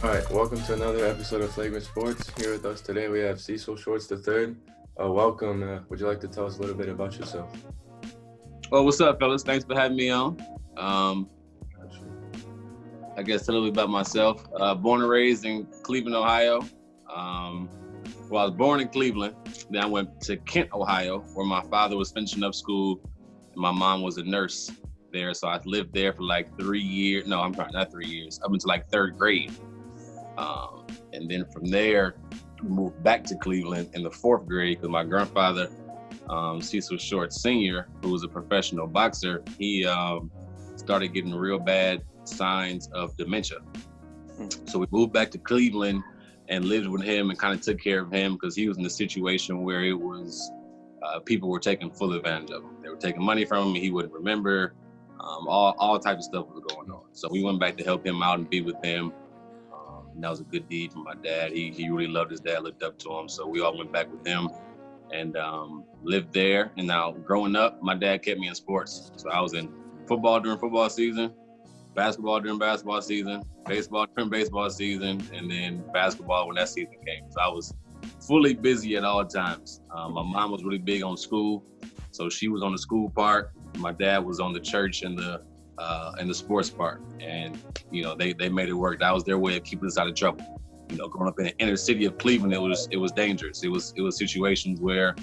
All right, welcome to another episode of Flagrant Sports. Here with us today, we have Cecil Shorts III. Welcome. Would you like to tell us a little bit about yourself? Well, what's up, fellas? Thanks for having me on. Gotcha. I guess a little bit about myself. Born and raised in Cleveland, Ohio. I was born in Cleveland. Then I went to Kent, Ohio, where my father was finishing up school. And my mom was a nurse there. So I lived there for like 3 years. No, I'm sorry, not 3 years. Up until like third grade. And then from there, moved back to Cleveland in the fourth grade because my grandfather, Cecil Short Sr., who was a professional boxer, he started getting real bad signs of dementia. So we moved back to Cleveland and lived with him and kind of took care of him because he was in a situation where it was people were taking full advantage of him. They were taking money from him and he wouldn't remember. All types of stuff was going on. So we went back to help him out and be with him. And that was a good deed for my dad. He really loved his dad, looked up to him. So we all went back with him and lived there. And now growing up, my dad kept me in sports. So I was in football during football season, basketball during basketball season, baseball during baseball season, and then basketball when that season came. So I was fully busy at all times. My mom was really big on school. So she was on the school part. My dad was on the church and the sports part, and they made it work. That was their way of keeping us out of trouble. Growing up in the inner city of Cleveland, it was dangerous. It was situations where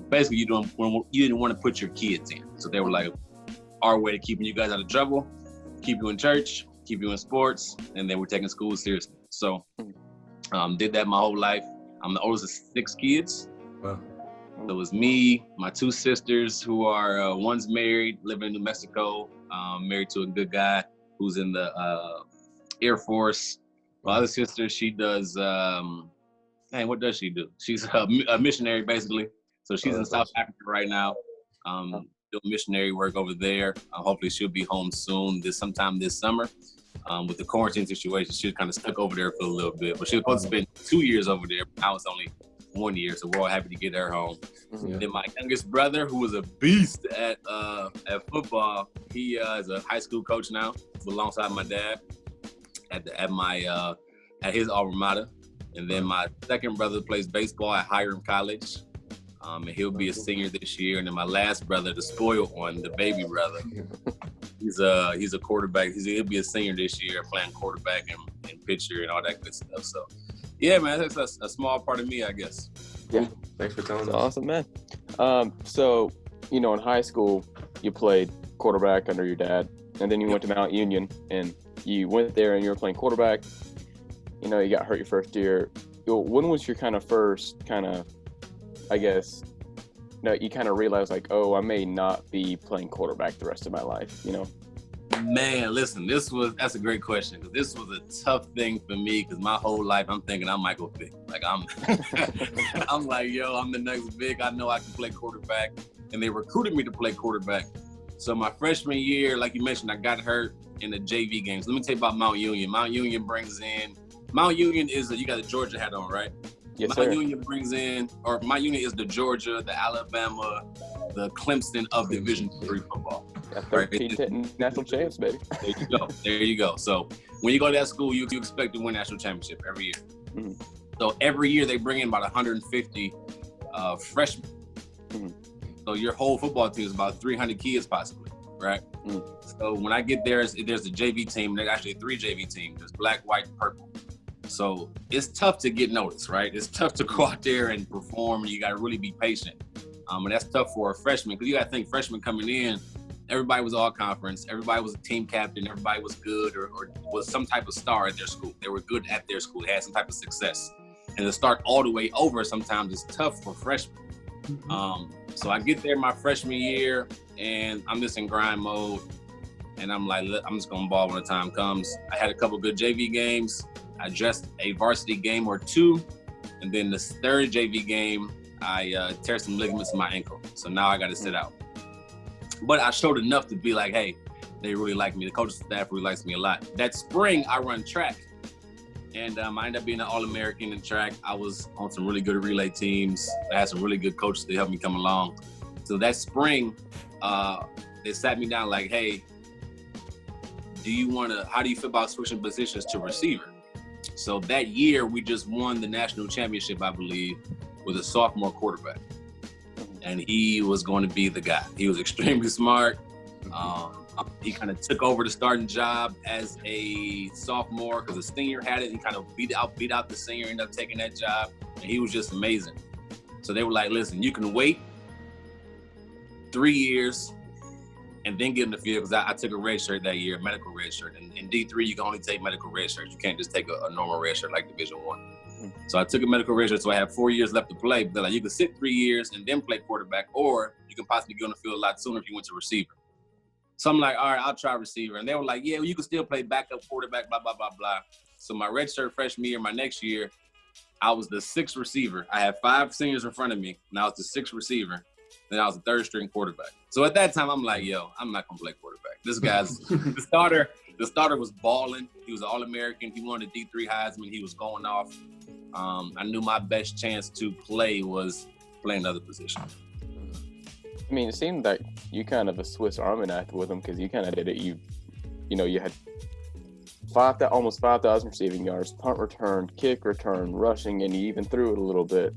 basically you didn't want to put your kids in. So they were like, our way of keeping you guys out of trouble, keep you in church, keep you in sports, and then we're taking school seriously. So did that my whole life. I'm the oldest of 6 kids. Wow. So it was me, my 2 sisters who are one's married, living in New Mexico, married to a good guy who's in the Air Force. My other sister, she does, what does she do? She's a missionary, basically. So she's in South Africa right now, doing missionary work over there. Hopefully she'll be home soon, sometime this summer. With the quarantine situation, she was kind of stuck over there for a little bit. But she was supposed to spend 2 years over there, but now it's only 1 year, so we're all happy to get her home. Yeah. Then my youngest brother, who was a beast at football, he is a high school coach now, alongside my dad at his alma mater. And then my second brother plays baseball at Hiram College, and he'll be a senior this year. And then my last brother, the spoiled one, the baby brother, he's a quarterback. He'll be a senior this year, playing quarterback and pitcher and all that good stuff. So. Yeah, man, that's a small part of me, I guess. Yeah, thanks for telling us. Awesome, man. So, in high school, you played quarterback under your dad, and then you went to Mount Union, and you went there and you were playing quarterback. You got hurt your first year. When was your kind of first I guess, you kind of realized like, oh, I may not be playing quarterback the rest of my life, Man, listen, that's a great question. Because this was a tough thing for me because my whole life I'm thinking I'm Michael Vick. Like I'm like, yo, I'm the next Vick. I know I can play quarterback. And they recruited me to play quarterback. So my freshman year, like you mentioned, I got hurt in the JV games. Let me tell you about Mount Union. Mount Union is you got the Georgia hat on, right? Yes, Mount sir. Mount Union is the Georgia, the Alabama, the Clemson of Division III football. Yeah, 13 national champs, baby. There you go. So when you go to that school, you expect to win national championship every year. Mm-hmm. So every year they bring in about 150 freshmen. Mm-hmm. So your whole football team is about 300 kids possibly, right? Mm-hmm. So when I get there, there's a JV team. There's actually 3 JV teams. There's black, white, purple. So it's tough to get noticed, right? It's tough to go out there and perform, and you got to really be patient. And that's tough for a freshman because you got to think freshmen coming in, everybody was all conference, everybody was a team captain, everybody was good or was some type of star at their school. They were good at their school, they had some type of success. And to start all the way over sometimes is tough for freshmen. So I get there my freshman year and I'm just in grind mode. And I'm like, I'm just gonna ball when the time comes. I had a couple good JV games. I dressed a varsity game or 2. And then the third JV game, I tear some ligaments in my ankle. So now I got to sit out. But I showed enough to be like, hey, they really like me. The coaching staff really likes me a lot. That spring, I run track. And I ended up being an All-American in track. I was on some really good relay teams. I had some really good coaches to help me come along. So that spring, they sat me down like, hey, how do you feel about switching positions to receiver? So that year, we just won the national championship, I believe, with a sophomore quarterback. And he was going to be the guy. He was extremely smart. He kind of took over the starting job as a sophomore because the senior had it. He kind of beat out the senior, ended up taking that job. And he was just amazing. So they were like, listen, you can wait 3 years and then get in the field, because I took a red shirt that year, a medical red shirt. And in D3, you can only take medical red shirts. You can't just take a normal red shirt like Division I. So I took a medical red shirt, so I have 4 years left to play. But they're like, you can sit 3 years and then play quarterback, or you can possibly get on the field a lot sooner if you went to receiver. So I'm like, all right, I'll try receiver. And they were like, yeah, well, you can still play backup quarterback, blah, blah, blah, blah. So my red shirt freshman year, my next year, I was the 6th receiver. I had 5 seniors in front of me, and I was the 6th receiver. Then I was the 3rd string quarterback. So at that time, I'm like, yo, I'm not gonna play quarterback. This guy's the starter was balling. He was an All-American. He won the D3 Heisman. He was going off. I knew my best chance to play was playing another position. I mean, it seemed like you kind of a Swiss Army knife with him, because you kind of did it. You had almost 5,000 receiving yards, punt return, kick return, rushing, and you even threw it a little bit.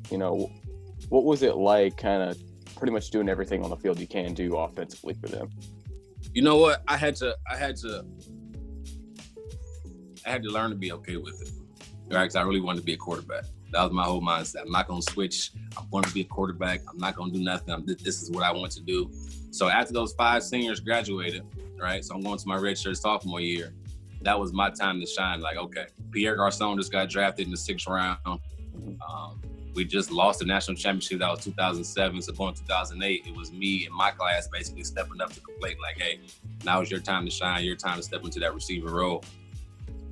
What was it like, kind of pretty much doing everything on the field you can do offensively for them? You know what? I had to learn to be okay with it, right? Because I really wanted to be a quarterback. That was my whole mindset. I'm not going to switch. I'm going to be a quarterback. I'm not going to do nothing. This is what I want to do. So after those 5 seniors graduated, right? So I'm going to my redshirt sophomore year. That was my time to shine. Like, okay, Pierre Garçon just got drafted in the 6th round. We just lost the national championship. That was 2007. So going 2008, it was me and my class basically stepping up to the plate. Like, hey, now is your time to shine. Your time to step into that receiver role.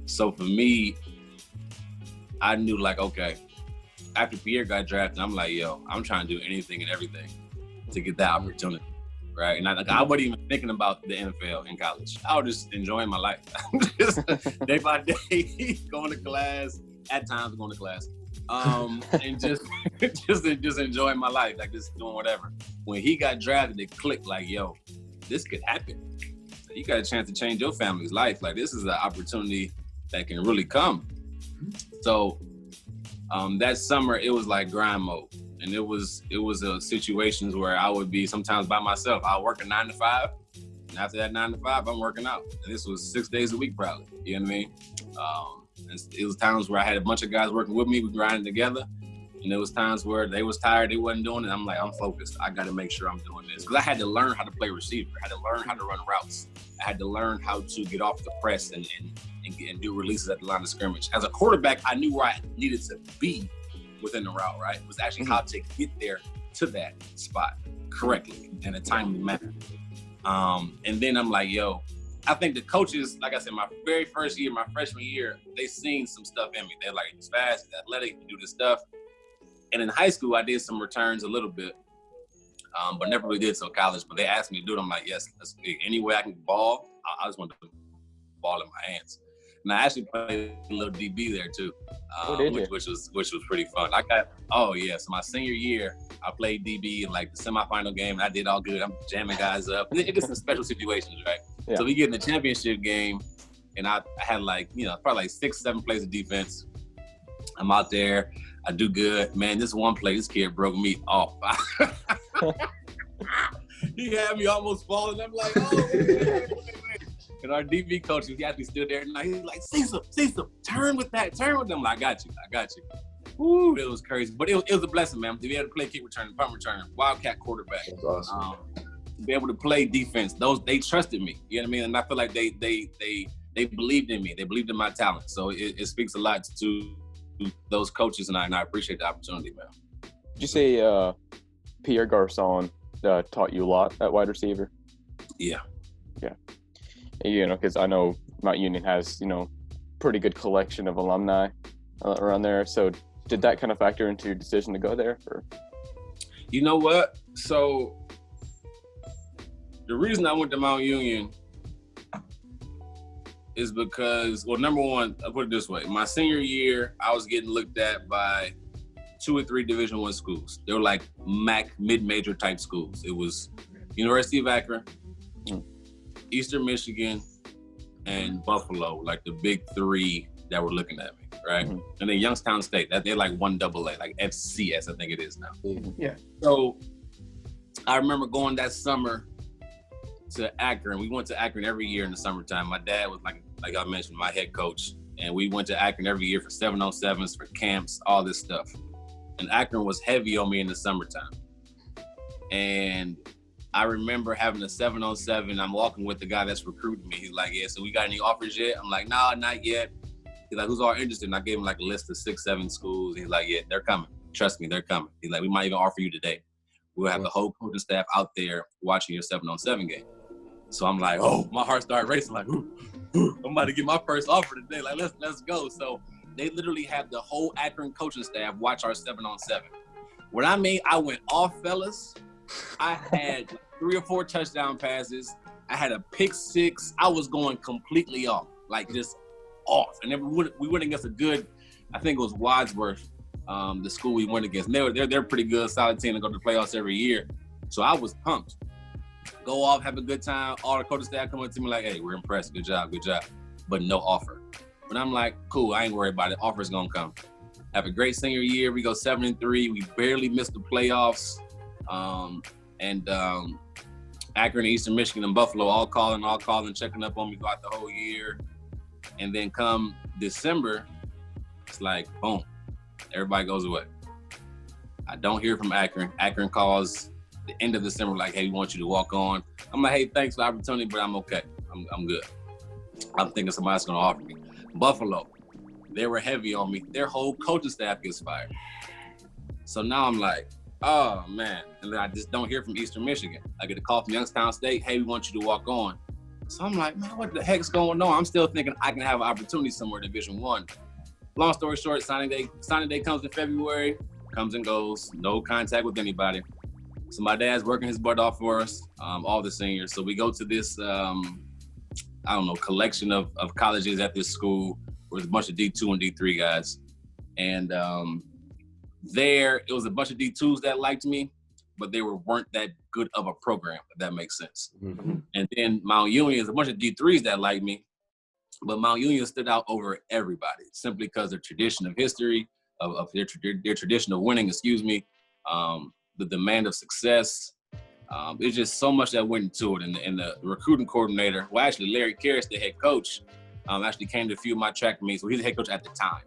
So for me, I knew, like, okay, after Pierre got drafted, I'm like, yo, I'm trying to do anything and everything to get that opportunity, right? And I wasn't even thinking about the NFL in college. I was just enjoying my life. Just day by day, going to class, at times going to class, and just enjoying my life, like just doing whatever. When he got drafted, it clicked like, yo, this could happen. You got a chance to change your family's life. Like, this is an opportunity that can really come. So that summer, it was like grind mode. And it was situations where I would be sometimes by myself. I'll work a 9 to 5. And after that 9 to 5, I'm working out. And this was 6 days a week probably. You know what I mean? It was times where I had a bunch of guys working with me. We grinding together. And there was times where they was tired, they wasn't doing it. I'm like, I'm focused. I got to make sure I'm doing this. Because I had to learn how to play receiver. I had to learn how to run routes. I had to learn how to get off the press and do releases at the line of scrimmage. As a quarterback, I knew where I needed to be within the route, right? It was actually how to get there to that spot correctly in a timely manner. And then I'm like, yo, I think the coaches, like I said, my very first year, my freshman year, they seen some stuff in me. They're like, he's fast, he's athletic, he do this stuff. And in high school, I did some returns a little bit, but never really did so college. But they asked me to do it. I'm like, yes, any way I can ball, I just want to ball in my hands. And I actually played a little DB there too, which was pretty fun. So my senior year, I played DB in like the semifinal game, and I did all good. I'm jamming guys up. And it gets some special situations, right? Yeah. So we get in the championship game, and I had probably like 6-7 plays of defense. I'm out there. I do good. Man, this one play, this kid broke me off. He had me almost falling. I'm like, oh, wait. And our DB coach, he actually stood there, and he's like, Cecil, turn with that. I'm like, I got you. Woo, it was crazy. But it was a blessing, man, to be able to play kick return, punt return, wildcat quarterback. That's awesome. To be able to play defense. They trusted me. You know what I mean? And I feel like they believed in me. They believed in my talent. So it speaks a lot to those coaches, and I appreciate the opportunity, man. Did you say Pierre Garçon taught you a lot at wide receiver? Yeah. Because I know Mount Union has, pretty good collection of alumni around there. So did that kind of factor into your decision to go there? Or? You know what? So the reason I went to Mount Union is because, well, number one, I'll put it this way. My senior year, I was getting looked at by 2 or 3 Division I schools. They were like MAC, mid-major type schools. It was University of Akron, Eastern Michigan, and Buffalo, like the big 3 that were looking at me, right? Mhm. And then Youngstown State, that they're like 1AA, like FCS, I think it is now. Yeah. So I remember going that summer to Akron. We went to Akron every year in the summertime. My dad was like I mentioned, my head coach. And we went to Akron every year for 7-on-7s, for camps, all this stuff. And Akron was heavy on me in the summertime. And I remember having a 7-on-7. I'm walking with the guy that's recruiting me. He's like, yeah, so we got any offers yet? I'm like, nah, not yet. He's like, who's all interested? And I gave him like a list of 6-7 schools. He's like, yeah, they're coming. Trust me, they're coming. He's like, we might even offer you today. We'll have the whole coaching staff out there watching your 7-on-7 game. So I'm like, oh, my heart started racing. Like, ooh, I'm about to get my first offer today. Like, let's go. So they literally have the whole Akron coaching staff watch our 7-on-7. What I mean, I went off, fellas. I had 3 or 4 touchdown passes. I had a pick 6. I was going completely off, like just off. And then we went against a good, I think it was Wadsworth, the school we went against. And they're pretty good, solid team. They go to the playoffs every year. So I was pumped. Go off, have a good time. All the coaching staff come up to me like, hey, we're impressed. Good job. But no offer. But I'm like, cool, I ain't worried about it. Offer's gonna come. Have a great senior year. We go 7-3. We barely missed the playoffs. Akron, Eastern Michigan, and Buffalo all calling, checking up on me throughout the whole year. And then come December, it's like, boom, everybody goes away. I don't hear from Akron. Akron calls the end of December, like, hey, we want you to walk on. I'm like, hey, thanks for the opportunity, but I'm okay. I'm good. I'm thinking somebody's gonna offer me. Buffalo, they were heavy on me. Their whole coaching staff gets fired. So now I'm like, oh man. And then I just don't hear from Eastern Michigan. I get a call from Youngstown State, hey, we want you to walk on. So I'm like, man, what the heck's going on? I'm still thinking I can have an opportunity somewhere in Division I. Long story short, signing day comes in February, comes and goes, no contact with anybody. So my dad's working his butt off for us, all the seniors. So we go to this, collection of colleges at this school where there's a bunch of D2 and D3 guys. And there, it was a bunch of D2s that liked me, but they weren't that good of a program, if that makes sense. Mm-hmm. And then Mount Union is a bunch of D3s that liked me, but Mount Union stood out over everybody simply because of tradition of history, of their tradition of winning, the demand of success. It's just so much that went into it. And the recruiting coordinator, well, actually Larry Karras, the head coach, actually came to a few of my track meets. So he's the head coach at the time.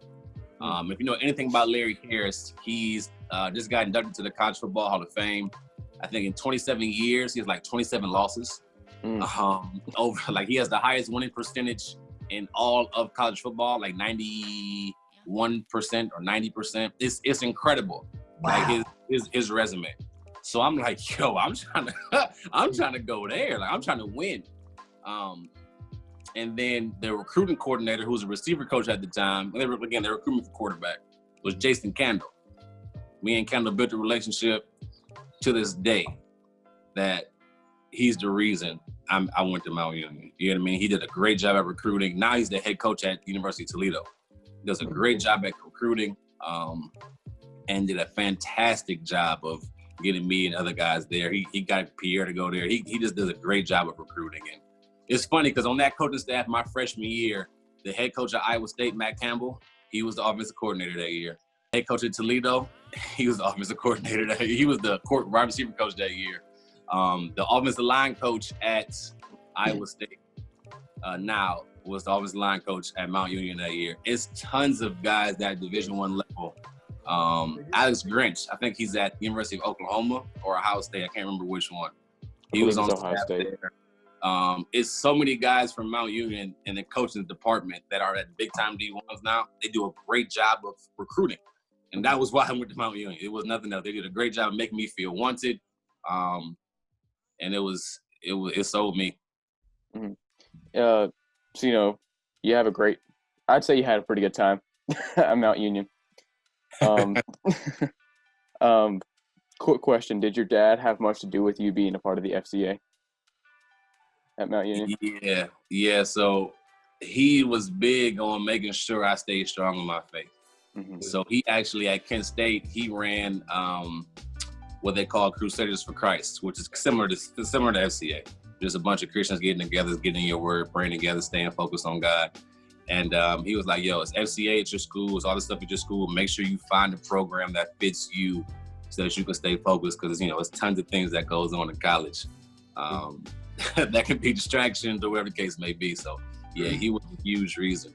If you know anything about Larry Karras, he's just got inducted to the College Football Hall of Fame. I think in 27 years, he has like 27 losses. He has the highest winning percentage in all of college football, like 91% or 90%. It's incredible. Wow. Like his resume. So I'm like, yo, I'm trying to go there. Like I'm trying to win. And then the recruiting coordinator, who was a receiver coach at the time, they recruiting for quarterback, was Jason Candle. Me and Candle built a relationship to this day that he's the reason I went to Mount Union. You know what I mean? He did a great job at recruiting. Now he's the head coach at University of Toledo. He does a great job at recruiting, and did a fantastic job of getting me and other guys there. He got Pierre to go there. He just does a great job of recruiting. And it's funny because on that coaching staff my freshman year, the head coach at Iowa State, Matt Campbell, he was the offensive coordinator that year. Head coach at Toledo, he was the offensive coordinator that year. He was the wide receiver coach that year. The offensive line coach at Iowa State now was the offensive line coach at Mount Union that year. It's tons of guys that Division I level. Alex Grinch, I think he's at University of Oklahoma or Ohio State. I can't remember which one. He was on Ohio State. There. It's so many guys from Mount Union and the coaching department that are at big time D1s now. They do a great job of recruiting. And that was why I went to Mount Union. It was nothing else. They did a great job of making me feel wanted. And it sold me. Mm-hmm. So, I'd say you had a pretty good time at Mount Union. Quick question. Did your dad have much to do with you being a part of the FCA at Mount Union? Yeah. So he was big on making sure I stayed strong in my faith. Mm-hmm. So he actually at Kent State, he ran what they call Crusaders for Christ, which is similar to FCA. Just a bunch of Christians getting together, getting your word, praying together, staying focused on God. And he was like, yo, it's FCA at your school, it's all this stuff at your school. Make sure you find a program that fits you so that you can stay focused, because, it's tons of things that goes on in college that can be distractions or whatever the case may be. So, yeah, he was a huge reason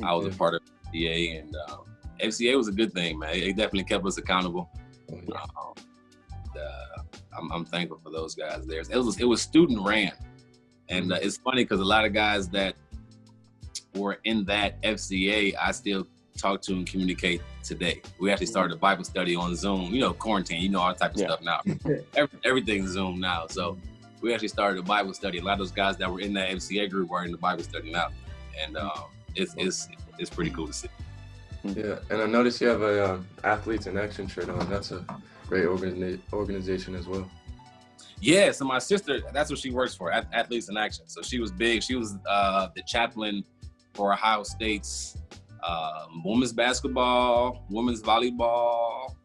I was a part of FCA. And FCA was a good thing, man. It definitely kept us accountable. I'm thankful for those guys there. It was student ran. And it's funny because a lot of guys that were in that FCA, I still talk to and communicate today. We actually started a Bible study on Zoom, quarantine, all that type of stuff now. Everything's Zoom now. So we actually started a Bible study. A lot of those guys that were in that FCA group are in the Bible study now. And it's pretty cool to see. Yeah, and I noticed you have a Athletes in Action shirt on. That's a great organization as well. Yeah, so my sister, that's what she works for, Athletes in Action. So she was big. She was the chaplain for Ohio State's women's basketball, women's volleyball.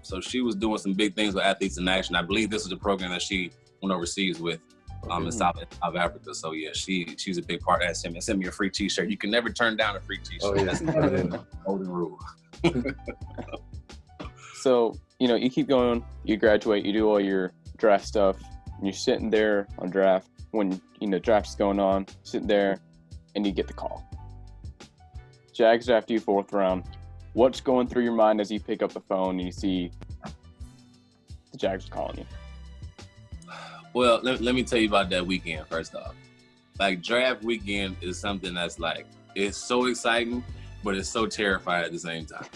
So she was doing some big things with Athletes in Action. I believe this was a program that she went overseas with in South Africa. So yeah, she's a big part of that. Send me a free T-shirt. You can never turn down a free T-shirt. Oh, yeah. That's the golden rule. So, you keep going, you graduate, you do all your draft stuff, and you're sitting there on draft when, draft's going on, sitting there, and you get the call. Jags draft you 4th round. What's going through your mind as you pick up the phone and you see the Jags calling you? Well, let me tell you about that weekend, first off. Like, draft weekend is something that's like, it's so exciting, but it's so terrifying at the same time.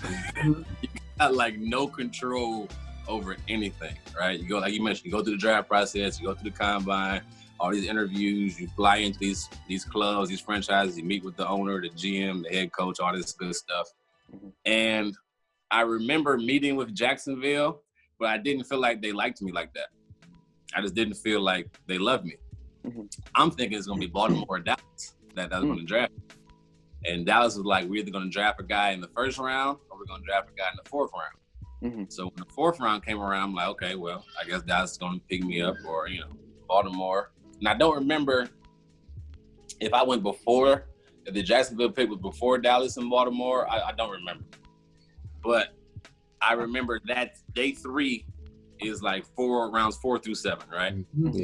You got like no control over anything, right? You go, like you mentioned, you go through the draft process, you go through the combine, all these interviews, you fly into these clubs, these franchises, you meet with the owner, the GM, the head coach, all this good stuff. And I remember meeting with Jacksonville, but I didn't feel like they liked me like that. I just didn't feel like they loved me. I'm thinking it's going to be Baltimore or Dallas that was going to draft me. And Dallas was like, we're either going to draft a guy in the 1st round or we're going to draft a guy in the 4th round. So when the 4th round came around, I'm like, okay, well, I guess Dallas is going to pick me up, or, Baltimore. And I don't remember if I went before, if the Jacksonville pick was before Dallas and Baltimore. I don't remember. But I remember that day 3 is like rounds 4 through 7, right?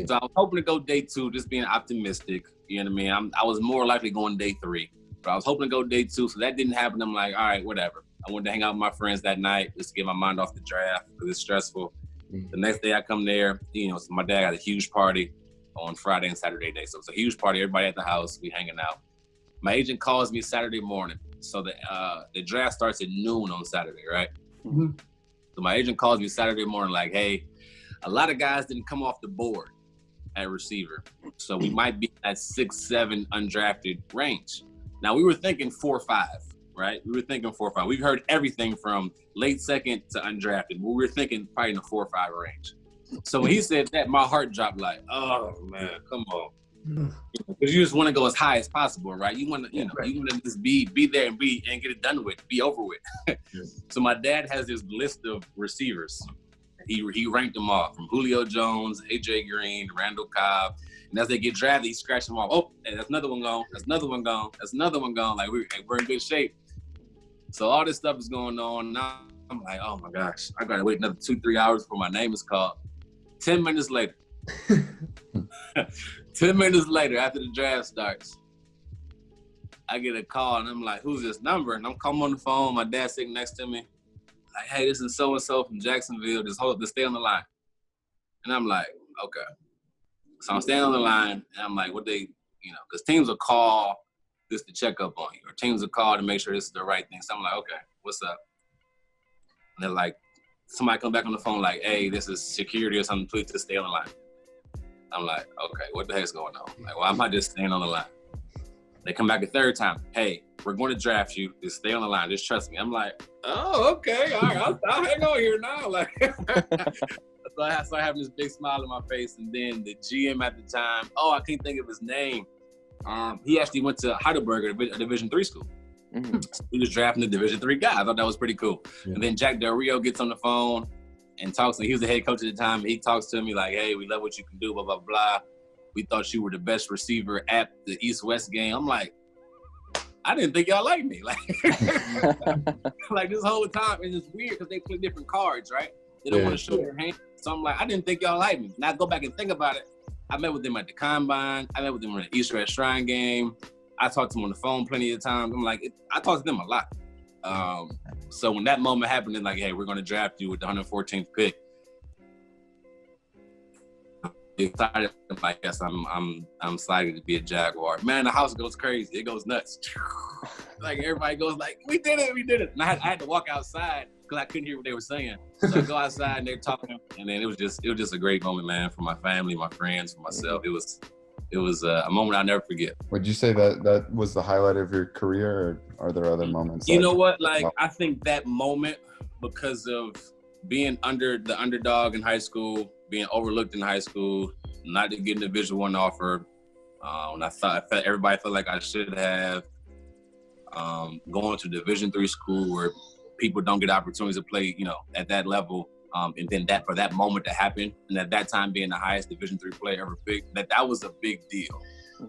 So I was hoping to go day 2, just being optimistic. You know what I mean? I was more likely going day 3, but I was hoping to go day 2. So that didn't happen. I'm like, all right, whatever. I wanted to hang out with my friends that night just to get my mind off the draft because it's stressful. The next day I come there, so my dad had a huge party on Friday and Saturday day. So it's a huge party, everybody at the house, we hanging out. My agent calls me Saturday morning. So the draft starts at noon on Saturday, right? So my agent calls me Saturday morning like, hey, a lot of guys didn't come off the board at receiver. So we might be at 6-7 undrafted range. Now we were thinking 4-5, right? We were thinking 4-5. We've heard everything from late 2nd to undrafted, but we were thinking probably in the 4-5 range. So when he said that, my heart dropped like, oh man, come on. Because you just want to go as high as possible, right? You want to, you want to just be there and get it done with, be over with. So my dad has this list of receivers. He ranked them off from Julio Jones, AJ Green, Randall Cobb, and as they get drafted, he scratched them off. Oh, hey, that's another one gone. That's another one gone. That's another one gone. Like we're in good shape. So all this stuff is going on. Now I'm like, oh my gosh, I gotta wait another 2-3 hours before my name is called. 10 minutes later. 10 minutes later, after the draft starts, I get a call and I'm like, who's this number? And I'm calling on the phone. My dad's sitting next to me. Like, hey, this is so-and-so from Jacksonville. Just stay on the line. And I'm like, okay. So I'm staying on the line and I'm like, what they, because teams will call just to check up on you, or teams will call to make sure this is the right thing. So I'm like, okay, what's up? And they're like, somebody come back on the phone like, hey, this is security or something, please just stay on the line. I'm like, okay, what the heck's going on? Like, well, I'm not just staying on the line. They come back a 3rd time. Hey, we're going to draft you. Just stay on the line. Just trust me. I'm like, oh, okay. All right, I'll hang on here now. Like, so I started having this big smile on my face. And then the GM at the time, I can't think of his name. He actually went to Heidelberg, a Division III school. So he was drafting the Division III guy. I thought that was pretty cool. Yeah. And then Jack Del Rio gets on the phone and talks to me. He was the head coach at the time. He talks to me like, hey, we love what you can do, blah, blah, blah. We thought you were the best receiver at the East-West game. I'm like, I didn't think y'all liked me. Like, like this whole time, and it's weird because they play different cards, right? They don't want to show their hand. So I'm like, I didn't think y'all liked me. Now I go back and think about it. I met with them at the Combine. I met with them at the Easter at Shrine game. I talked to them on the phone plenty of times. I'm like, I talked to them a lot. So when that moment happened, it's like, hey, we're going to draft you with the 114th pick. Excited. I'm like, yes, I'm excited to be a Jaguar. Man, the house goes crazy. It goes nuts. Like everybody goes like, we did it. And I had to walk outside because I couldn't hear what they were saying. So I go outside and they're talking, and then it was just a great moment, man, for my family, my friends, for myself. It was a moment I'll never forget. Would you say that was the highlight of your career, or are there other moments? You know what? Like, I think that moment, because of being the underdog in high school, being overlooked in high school, not getting a Division I offer, and everybody felt like I should have, going to Division III school where people don't get opportunities to play, at that level. And then for that moment to happen, and at that time being the highest Division III player ever picked, that was a big deal,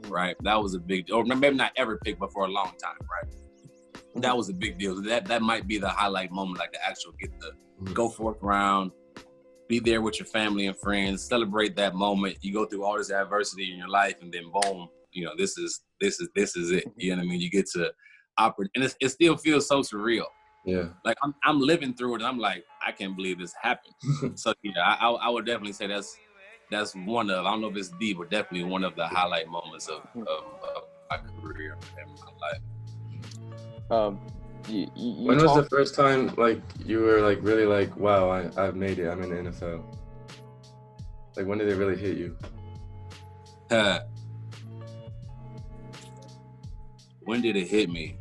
right? That was a big deal. Or maybe not ever picked, but for a long time, right? That was a big deal. That might be the highlight moment, like the actual get the go fourth round, be there with your family and friends, celebrate that moment. You go through all this adversity in your life, and then boom, this is it. You know what I mean? You get to operate, and it still feels so surreal. Yeah. Like I'm living through it, and I'm like, I can't believe this happened. So I would definitely say that's one of, I don't know if it's the, but definitely one of the highlight moments of my career and my life. When was the first time like you were like really like, wow, I've made it, I'm in the NFL? Like, when did it really hit you? When did it hit me?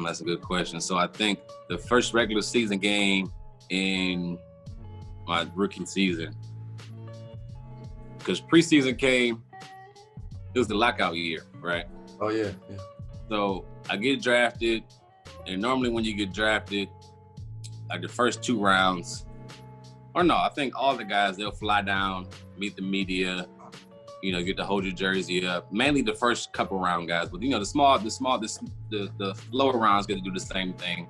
That's a good question. So I think the first regular season game in my rookie season, because preseason came, it was the lockout year, right? Oh yeah. So I get drafted, and normally when you get drafted, like the first 2 rounds, or no, I think all the guys, they'll fly down, meet the media, get to hold your jersey up. Mainly the first couple round guys, but the lower rounds get to do the same thing.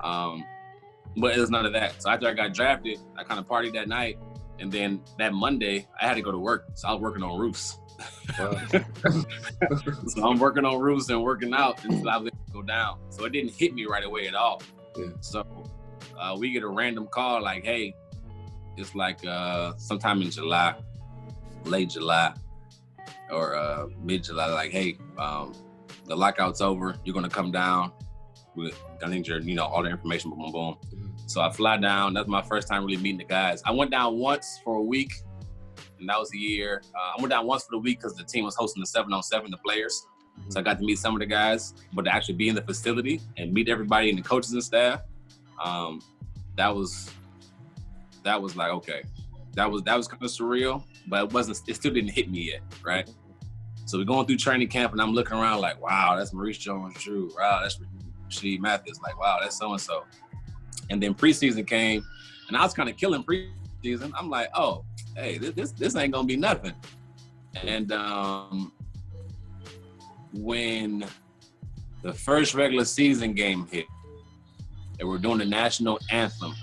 But it was none of that. So after I got drafted, I kind of partied that night, and then that Monday I had to go to work. So I was working on roofs. Wow. So I'm working on roofs and working out until I was able to go down. So it didn't hit me right away at all. Yeah. So we get a random call like, hey, it's like sometime in July, late July or mid-July, like, hey, the lockout's over. You're going to come down. I need your, all the information, boom, boom, boom. So I fly down. That's my first time really meeting the guys. I went down once for a week, and that was the year. I went down once for the week because the team was hosting the 7-on-7, the players. So I got to meet some of the guys, but to actually be in the facility and meet everybody and the coaches and staff, that was like, okay. That was kind of surreal, but it still didn't hit me yet, right? So we're going through training camp, and I'm looking around like, wow, that's Maurice Jones-Drew. Wow, that's Rasheed Mathis. Like, wow, that's so-and-so. And then preseason came, and I was kind of killing preseason. I'm like, oh, hey, this ain't gonna be nothing. And when the first regular season game hit, and we're doing the national anthem,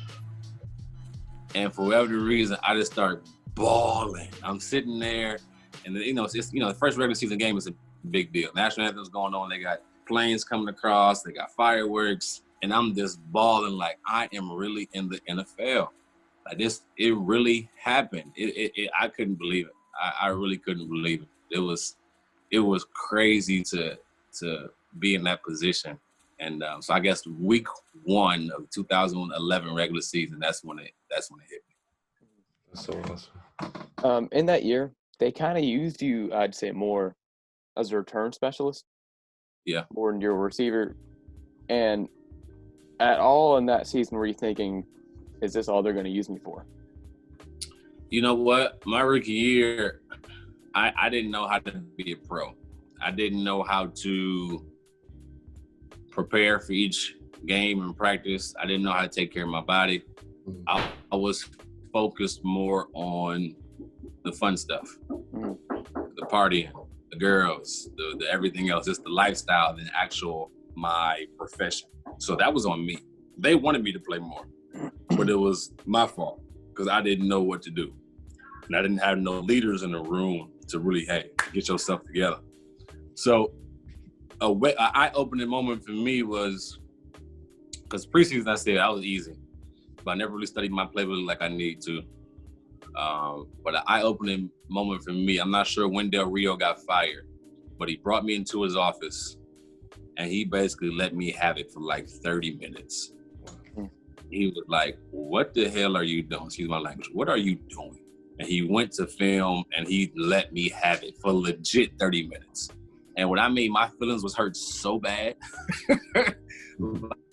and for whatever reason, I just started bawling. I'm sitting there, and the first regular season game is a big deal. National anthem's going on. They got planes coming across. They got fireworks, and I'm just bawling like I am really in the NFL. Like this, it really happened. I couldn't believe it. I really couldn't believe it. It was crazy to be in that position. And so I guess week 1 of 2011 regular season, that's when it hit me. That's so awesome. In that year, they kind of used you, I'd say, more as a return specialist. Yeah. More than your receiver. And at all in that season, were you thinking, is this all they're going to use me for? You know what? My rookie year, I didn't know how to be a pro. I didn't know how to prepare for each game and practice. I didn't know how to take care of my body. I was focused more on the fun stuff, the partying, the girls, the everything else, just the lifestyle than my profession. So that was on me. They wanted me to play more, but it was my fault because I didn't know what to do. And I didn't have no leaders in the room to really, hey, get yourself together. So an eye-opening moment for me was, because preseason, I said I was easy, but I never really studied my playbook like I need to. But an eye-opening moment for me, I'm not sure when Del Rio got fired, but he brought me into his office and he basically let me have it for like 30 minutes. He was like, what the hell are you doing? Excuse my language. What are you doing? And he went to film and he let me have it for legit 30 minutes. And what I mean, my feelings was hurt so bad.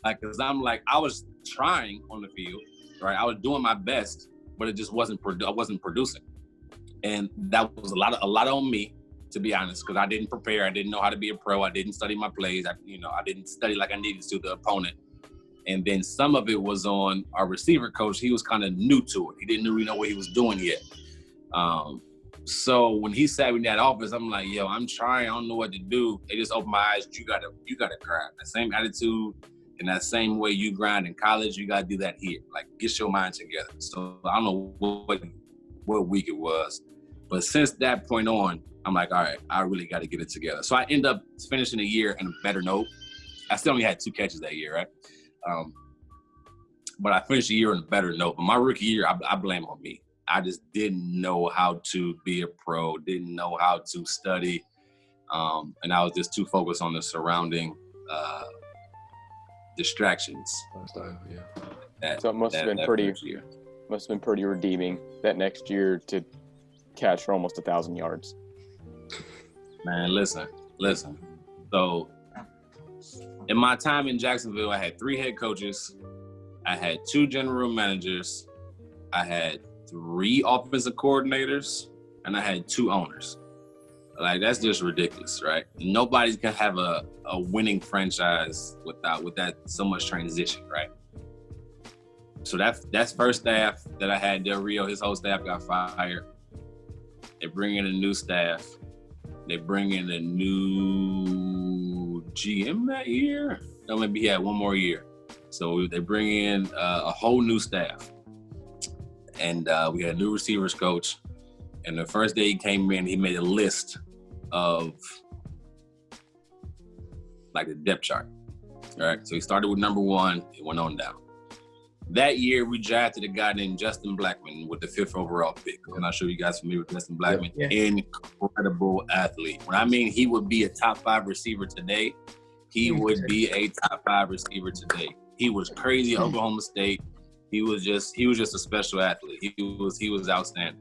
Like, cause I'm like, I was trying on the field, right? I was doing my best, but it just wasn't I wasn't producing. And that was a lot on me, to be honest, because I didn't prepare. I didn't know how to be a pro. I didn't study my plays. I didn't study like I needed to the opponent. And then some of it was on our receiver coach. He was kind of new to it. He didn't really know what he was doing yet. So when he sat in that office, I'm like, yo, I'm trying. I don't know what to do. They just opened my eyes. You gotta grind. That same attitude and that same way you grind in college, you gotta do that here. Like, get your mind together. So I don't know what week it was, but since that point on, I'm like, all right, I really got to get it together. So I end up finishing the year on a better note. I still only had 2 catches that year, right? But I finished the year on a better note. But my rookie year, I blame on me. I just didn't know how to be a pro, didn't know how to study. And I was just too focused on the surrounding distractions. So it must have been pretty redeeming that next year to catch for almost 1,000 yards. Man, listen. So in my time in Jacksonville, I had 3 head coaches. I had 2 general managers. I had 3 offensive coordinators, and I had 2 owners. Like, that's just ridiculous, right? Nobody can have a winning franchise with that so much transition, right? So that's first staff that I had. Del Rio, his whole staff got fired. They bring in a new staff. They bring in a new GM that year. No, maybe he had 1 more year. So they bring in a whole new staff. And we had a new receivers coach. And the first day he came in, he made a list of like the depth chart. All right. So he started with number 1. It went on down. That year, we drafted a guy named Justin Blackman with the 5th overall pick. I'm not sure you guys are familiar with Justin Blackman. Yeah. Incredible athlete. When I mean he would be a top 5 receiver today, he would be a top 5 receiver today. He was crazy at Oklahoma State. He was just a special athlete. He was outstanding.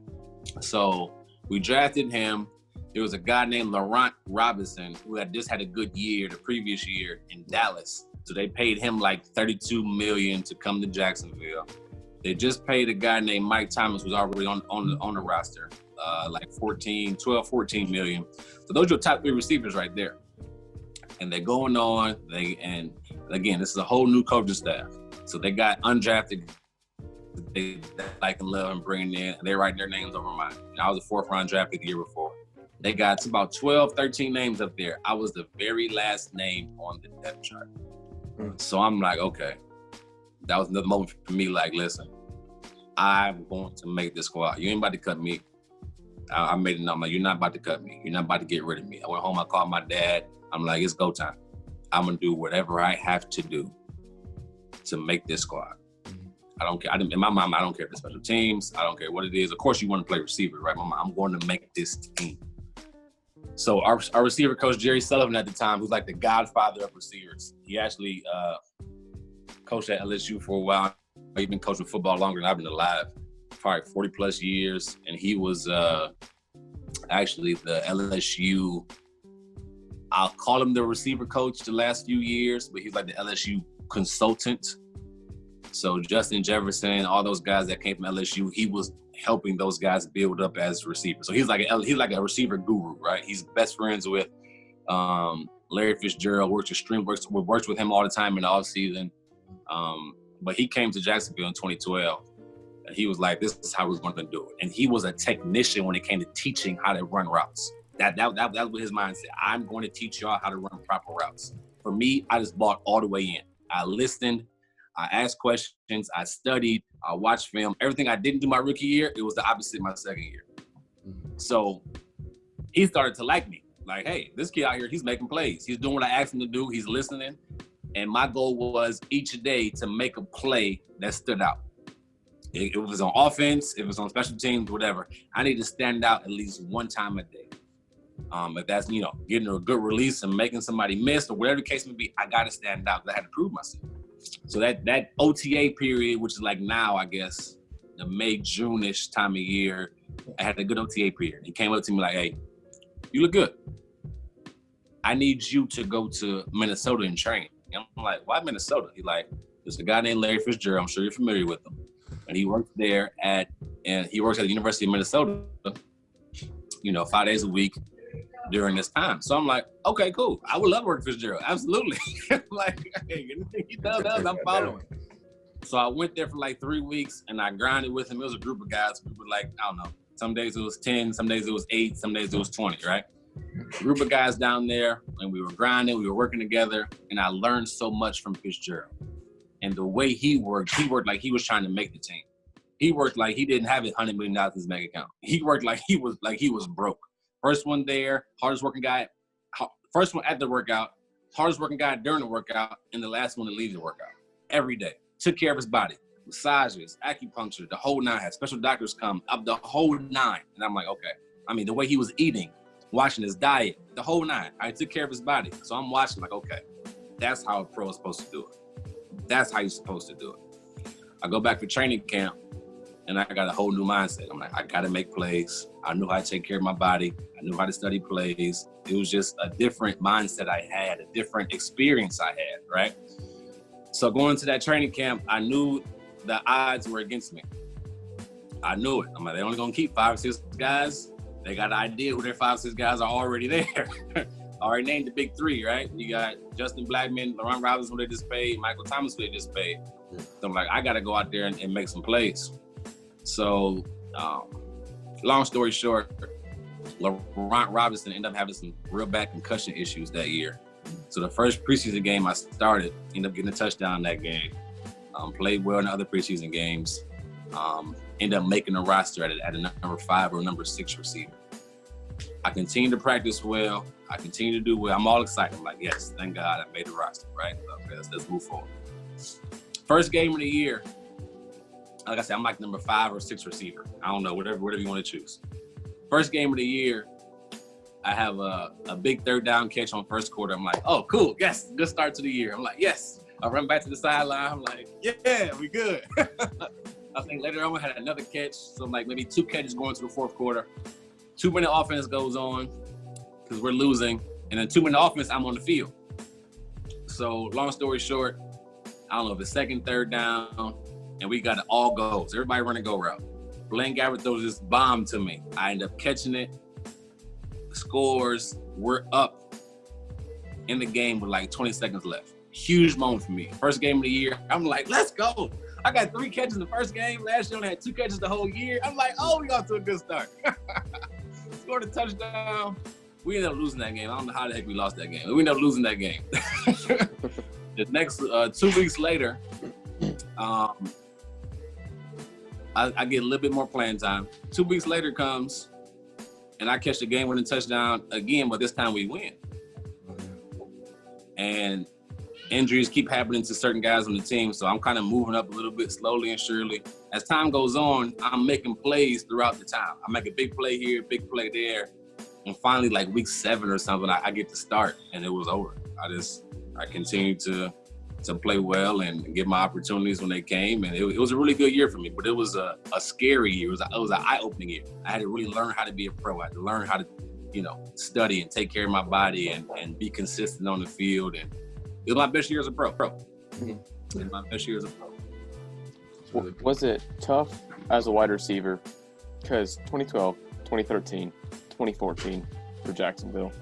So we drafted him. There was a guy named Laurent Robinson who had just had a good year the previous year in Dallas. So they paid him like $32 million to come to Jacksonville. They just paid a guy named Mike Thomas, who's already on the roster, like 14 million. So those are your top 3 receivers right there. And they're going on. And again, this is a whole new coaching staff. So they got undrafted. They like and love and bringing in. They write their names over mine. I was a 4th round draft pick the year before. They got about 12, 13 names up there. I was the very last name on the depth chart. So I'm like, okay. That was another moment for me, like, listen, I'm going to make this squad. You ain't about to cut me. I made it. I'm like, you're not about to cut me. You're not about to get rid of me. I went home, I called my dad. I'm like, it's go time. I'm going to do whatever I have to do to make this squad. I don't care. In my mind, I don't care if it's special teams. I don't care what it is. Of course, you want to play receiver, right, Mama? I'm going to make this team. So our receiver coach, Jerry Sullivan at the time, who's like the godfather of receivers. He actually coached at LSU for a while. He's been coaching football longer than I've been alive, probably 40 plus years. And he was actually the LSU, I'll call him the receiver coach the last few years, but he's like the LSU consultant. So Justin Jefferson, all those guys that came from LSU, he was helping those guys build up as receivers. So he's like a receiver guru, right? He's best friends with Larry Fitzgerald, works with him all the time in the offseason. But he came to Jacksonville in 2012, and he was like, this is how we're going to do it. And he was a technician when it came to teaching how to run routes. That was his mindset. I'm going to teach y'all how to run proper routes. For me, I just bought all the way in. I listened, I asked questions, I studied, I watched film. Everything I didn't do my rookie year, it was the opposite my second year. So he started to like me. Like, hey, this kid out here, he's making plays. He's doing what I asked him to do. He's listening. And my goal was each day to make a play that stood out. It was on offense, it was on special teams, whatever. I need to stand out at least one time a day. If that's, getting a good release and making somebody miss or whatever the case may be, I got to stand out because I had to prove myself. So that OTA period, which is like now, I guess, the May, June-ish time of year, I had a good OTA period. He came up to me like, hey, you look good. I need you to go to Minnesota and train. And I'm like, why Minnesota? He's like, there's a guy named Larry Fitzgerald. I'm sure you're familiar with him. And he works there he works at the University of Minnesota, 5 days a week during this time. So I'm like, okay, cool. I would love to work for Fitzgerald. Absolutely. Like, hey, anything he does, I'm following. So I went there for like 3 weeks and I grinded with him. It was a group of guys. We were like, I don't know. Some days it was 10, some days it was 8, some days it was 20, right? A group of guys down there, and we were grinding, we were working together, and I learned so much from Fitzgerald. And the way he worked like he was trying to make the team. He worked like he didn't have $100 million in his bank account. He worked like he was broke. First one there, hardest working guy. First one at the workout, hardest working guy during the workout, and the last one to leave the workout. Every day. Took care of his body. Massages, acupuncture, the whole nine. Had special doctors come up, the whole nine. And I'm like, okay. I mean, the way he was eating, watching his diet, the whole nine. I took care of his body. So I'm watching like, okay, that's how a pro is supposed to do it. That's how you're supposed to do it. I go back for training camp, and I got a whole new mindset. I'm like, I got to make plays. I knew how to take care of my body. I knew how to study plays. It was just a different mindset I had, a different experience I had, right? So going to that training camp, I knew the odds were against me. I knew it. I'm like, they're only going to keep 5 or 6 guys. They got an idea who their 5 or 6 guys are already there. I already named the big 3, right? You got Justin Blackman, Laurent Robinson, who they just paid, Michael Thomas, who they just paid. So I'm like, I got to go out there and make some plays. So, long story short, Laurent Robinson ended up having some real bad concussion issues that year. So the first preseason game I started, ended up getting a touchdown that game. Played well in the other preseason games. Ended up making the roster at a number 5 or number 6 receiver. I continue to practice well. I continue to do well. I'm all excited. I'm like, yes, thank God I made the roster, right? Okay, let's move forward. First game of the year, like I said, I'm like number 5 or 6 receiver. I don't know, whatever you want to choose. First game of the year, I have a big 3rd down catch on first quarter. I'm like, oh, cool, yes, good start to the year. I'm like, yes. I run back to the sideline. I'm like, yeah, we good. I think later on I had another catch. So I'm like maybe 2 catches going to the 4th quarter. 2-minute offense goes on because we're losing. And then 2-minute offense, I'm on the field. So long story short, I don't know if it's 2nd, 3rd down, and we got all goals. Everybody run a go route. Blaine Gabbert throws this bomb to me. I end up catching it. Scores. We're up in the game with like 20 seconds left. Huge moment for me. First game of the year. I'm like, let's go. I got 3 catches in the first game. Last year I only had 2 catches the whole year. I'm like, oh, we got to a good start. Scored a touchdown. We ended up losing that game. I don't know how the heck we lost that game. We ended up losing that game. The next 2 weeks later, I get a little bit more playing time. 2 weeks later comes, and I catch the game-winning touchdown again, but this time we win. And injuries keep happening to certain guys on the team, so I'm kind of moving up a little bit slowly and surely. As time goes on, I'm making plays throughout the time. I make a big play here, big play there, and finally, like week 7 or something, I get to start, and it was over. I continued to play well and get my opportunities when they came, and it was a really good year for me. But it was a scary year. It was an eye-opening year. I had to really learn how to be a pro. I had to learn how to, study and take care of my body and be consistent on the field. And it was my best year as a pro. Mm-hmm. It was my best year as a pro. Was it tough as a wide receiver? Because 2012, 2013, 2014 for Jacksonville,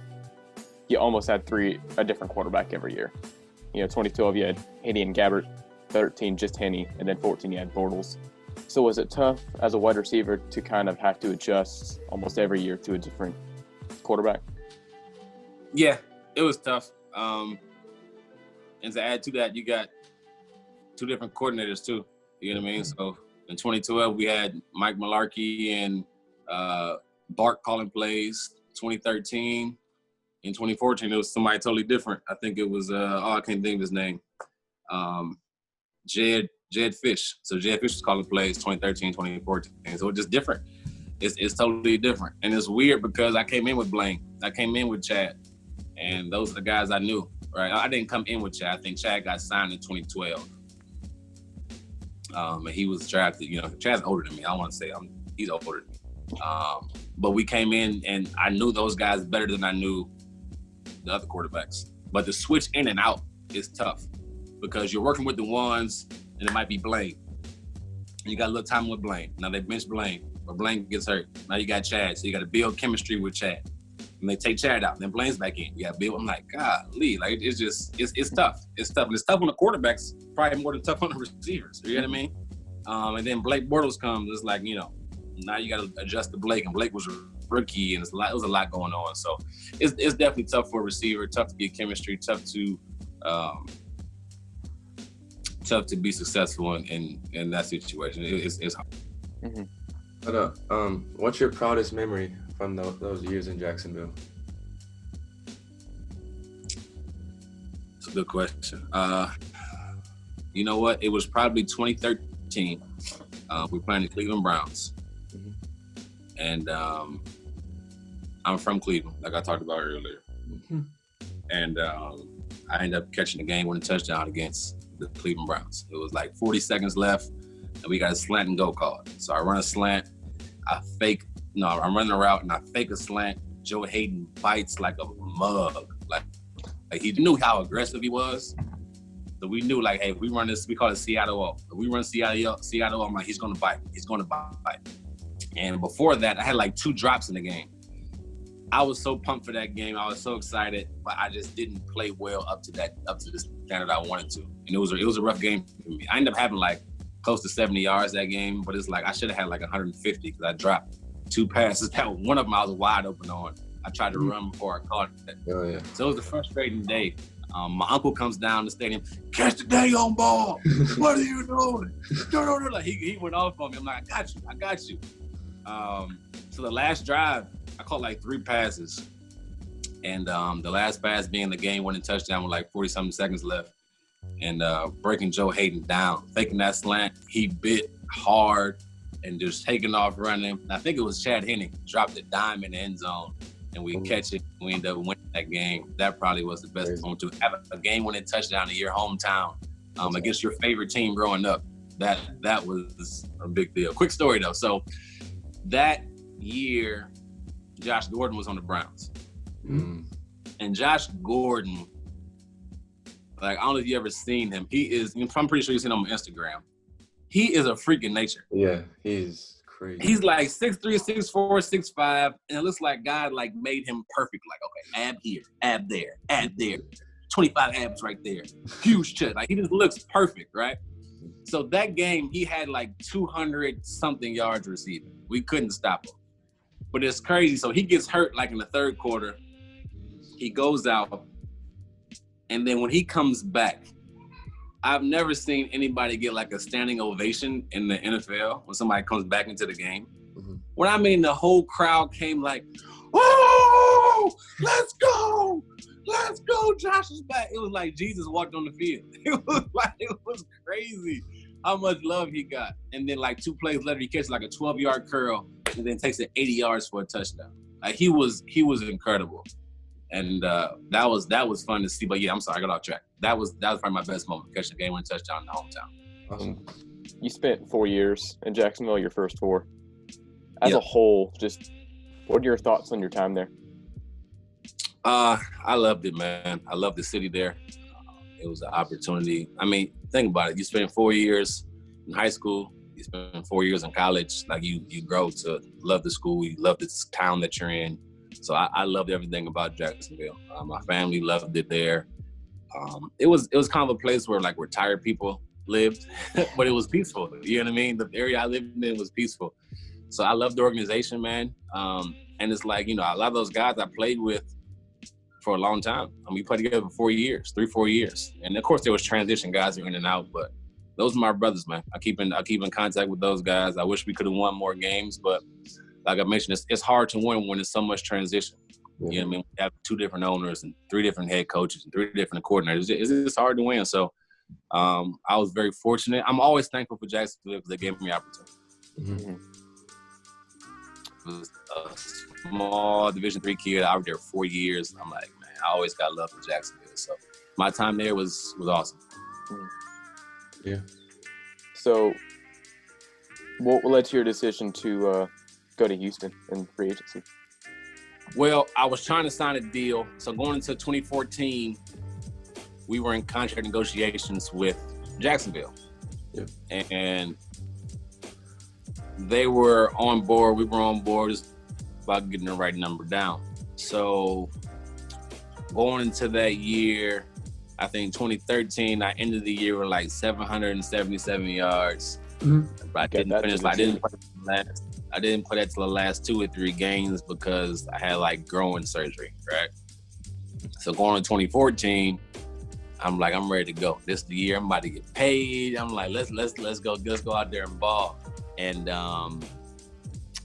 you almost had a different quarterback every year. 2012 you had Henney and Gabbert, 13 just Henney, and then 14 you had Bortles. So was it tough as a wide receiver to kind of have to adjust almost every year to a different quarterback? Yeah, it was tough. And to add to that, you got 2 different coordinators too. You know what I mean? So in 2012, we had Mike Malarkey and Bart calling plays. 2013, in 2014, it was somebody totally different. I think it was I can't think of his name. Jed Fish. So Jed Fish was calling plays 2013, 2014. So it's just different. It's totally different. And it's weird because I came in with Blaine. I came in with Chad. And those are the guys I knew, right? I didn't come in with Chad. I think Chad got signed in 2012. And he was drafted, Chad's older than me. I don't want to say he's older than me. But we came in and I knew those guys better than I knew the other quarterbacks. But the switch in and out is tough because you're working with the ones and it might be Blaine. And you got a little time with Blaine. Now they bench Blaine, but Blaine gets hurt. Now you got Chad, so you got to build chemistry with Chad. And they take Chad out, then Blaine's back in. You got to build. I'm like, golly, like it's just it's tough. It's tough. And it's tough on the quarterbacks, probably more than tough on the receivers. You know what I mean? And then Blake Bortles comes. It's like, now you got to adjust to Blake, and Blake was a rookie, and it was a lot going on. So it's definitely tough for a receiver, tough to get chemistry, tough to be successful in that situation. It's hard. Mm-hmm. But what's your proudest memory from those years in Jacksonville? It's a good question. You know what? It was probably 2013. We were playing the Cleveland Browns. Mm-hmm. And I'm from Cleveland, like I talked about earlier. Mm-hmm. And I ended up catching the game-winning touchdown against the Cleveland Browns. It was like 40 seconds left, and we got a slant and go called. So I run a slant. I'm running a route, and I fake a slant. Joe Hayden bites like a mug. Like he knew how aggressive he was. So we knew, like, hey, if we run this, we call it Seattle O. If we run Seattle O, I'm like, he's going to bite. He's going to bite. And before that, I had like 2 drops in the game. I was so pumped for that game. I was so excited, but I just didn't play well up to the standard I wanted to. And it was a rough game for me. I ended up having like close to 70 yards that game, but it's like I should have had like 150 because I dropped 2 passes. One of them I was wide open on. I tried to run before I caught it. Oh, yeah. So it was a frustrating day. My uncle comes down the stadium, catch the dang on ball. What are you doing? No. Like he went off on me. I'm like, I got you. So the last drive, I caught like 3 passes. And the last pass being the game-winning touchdown with like 40-something seconds left. And breaking Joe Hayden down, faking that slant. He bit hard and just taking off running. I think it was Chad Henne, dropped a dime in the end zone. And we catch it, we end up winning that game. That probably was the best moment to have a game-winning touchdown in your hometown against your favorite team growing up. That was a big deal. Quick story though. So that year, Josh Gordon was on the Browns. Mm. And Josh Gordon, like, I don't know if you ever seen him. I'm pretty sure you've seen him on Instagram. He is a freak in nature. Yeah, he's crazy. He's like 6'3", 6'4", 6'5", and it looks like God like made him perfect. Like, okay, ab here, ab there, 25 abs right there, huge chest. Like, he just looks perfect, right? So that game, he had like 200-something yards receiving. We couldn't stop him. But it's crazy. So he gets hurt like in the third quarter. He goes out, and then when he comes back, I've never seen anybody get like a standing ovation in the NFL when somebody comes back into the game. Mm-hmm. When I mean the whole crowd came like, oh, let's go, Josh is back. It was like Jesus walked on the field. It was crazy how much love he got. And then like 2 plays later, he catches like a 12-yard curl and then takes it 80 yards for a touchdown. Like he was incredible. And that was fun to see. But yeah, I'm sorry, I got off track. That was probably my best moment, catching a game-winning touchdown in the hometown. Awesome. You spent 4 years in Jacksonville, your first 4. As a whole, just what are your thoughts on your time there? I loved it, man. I loved the city there. It was an opportunity. I mean, think about it. You spend 4 years in high school. You spend 4 years in college. Like you grow to love the school. You love this town that you're in. So I loved everything about Jacksonville. My family loved it there. It was kind of a place where like retired people lived, but it was peaceful. You know what I mean? The area I lived in was peaceful. So I love the organization, man. And it's like, a lot of those guys I played with for a long time. We played together for 4 years, 3-4 years. And of course there was transition guys who were in and out, but those are my brothers, man. I keep in contact with those guys. I wish we could have won more games, but like I mentioned, it's hard to win when there's so much transition. You know what I mean? We have 2 different owners and 3 different head coaches and 3 different coordinators. It's just hard to win. So I was very fortunate. I'm always thankful for Jacksonville because they gave me opportunity. Mm-hmm. It was a small Division III kid. I was there 4 years. I'm like, man, I always got love for Jacksonville. So my time there was awesome. Yeah. So what led to your decision to go to Houston in free agency? Well, I was trying to sign a deal. So going into 2014, we were in contract negotiations with Jacksonville. Yeah. And they were on board. We were on board. Just about getting the right number down. So going into that year, I think 2013, I ended the year with like 777 yards. Mm-hmm. But I didn't finish. I didn't play that till the last 2 or 3 games because I had like growing surgery, right? So going to 2014, I'm like, I'm ready to go. This is the year I'm about to get paid. I'm like, let's go out there and ball. And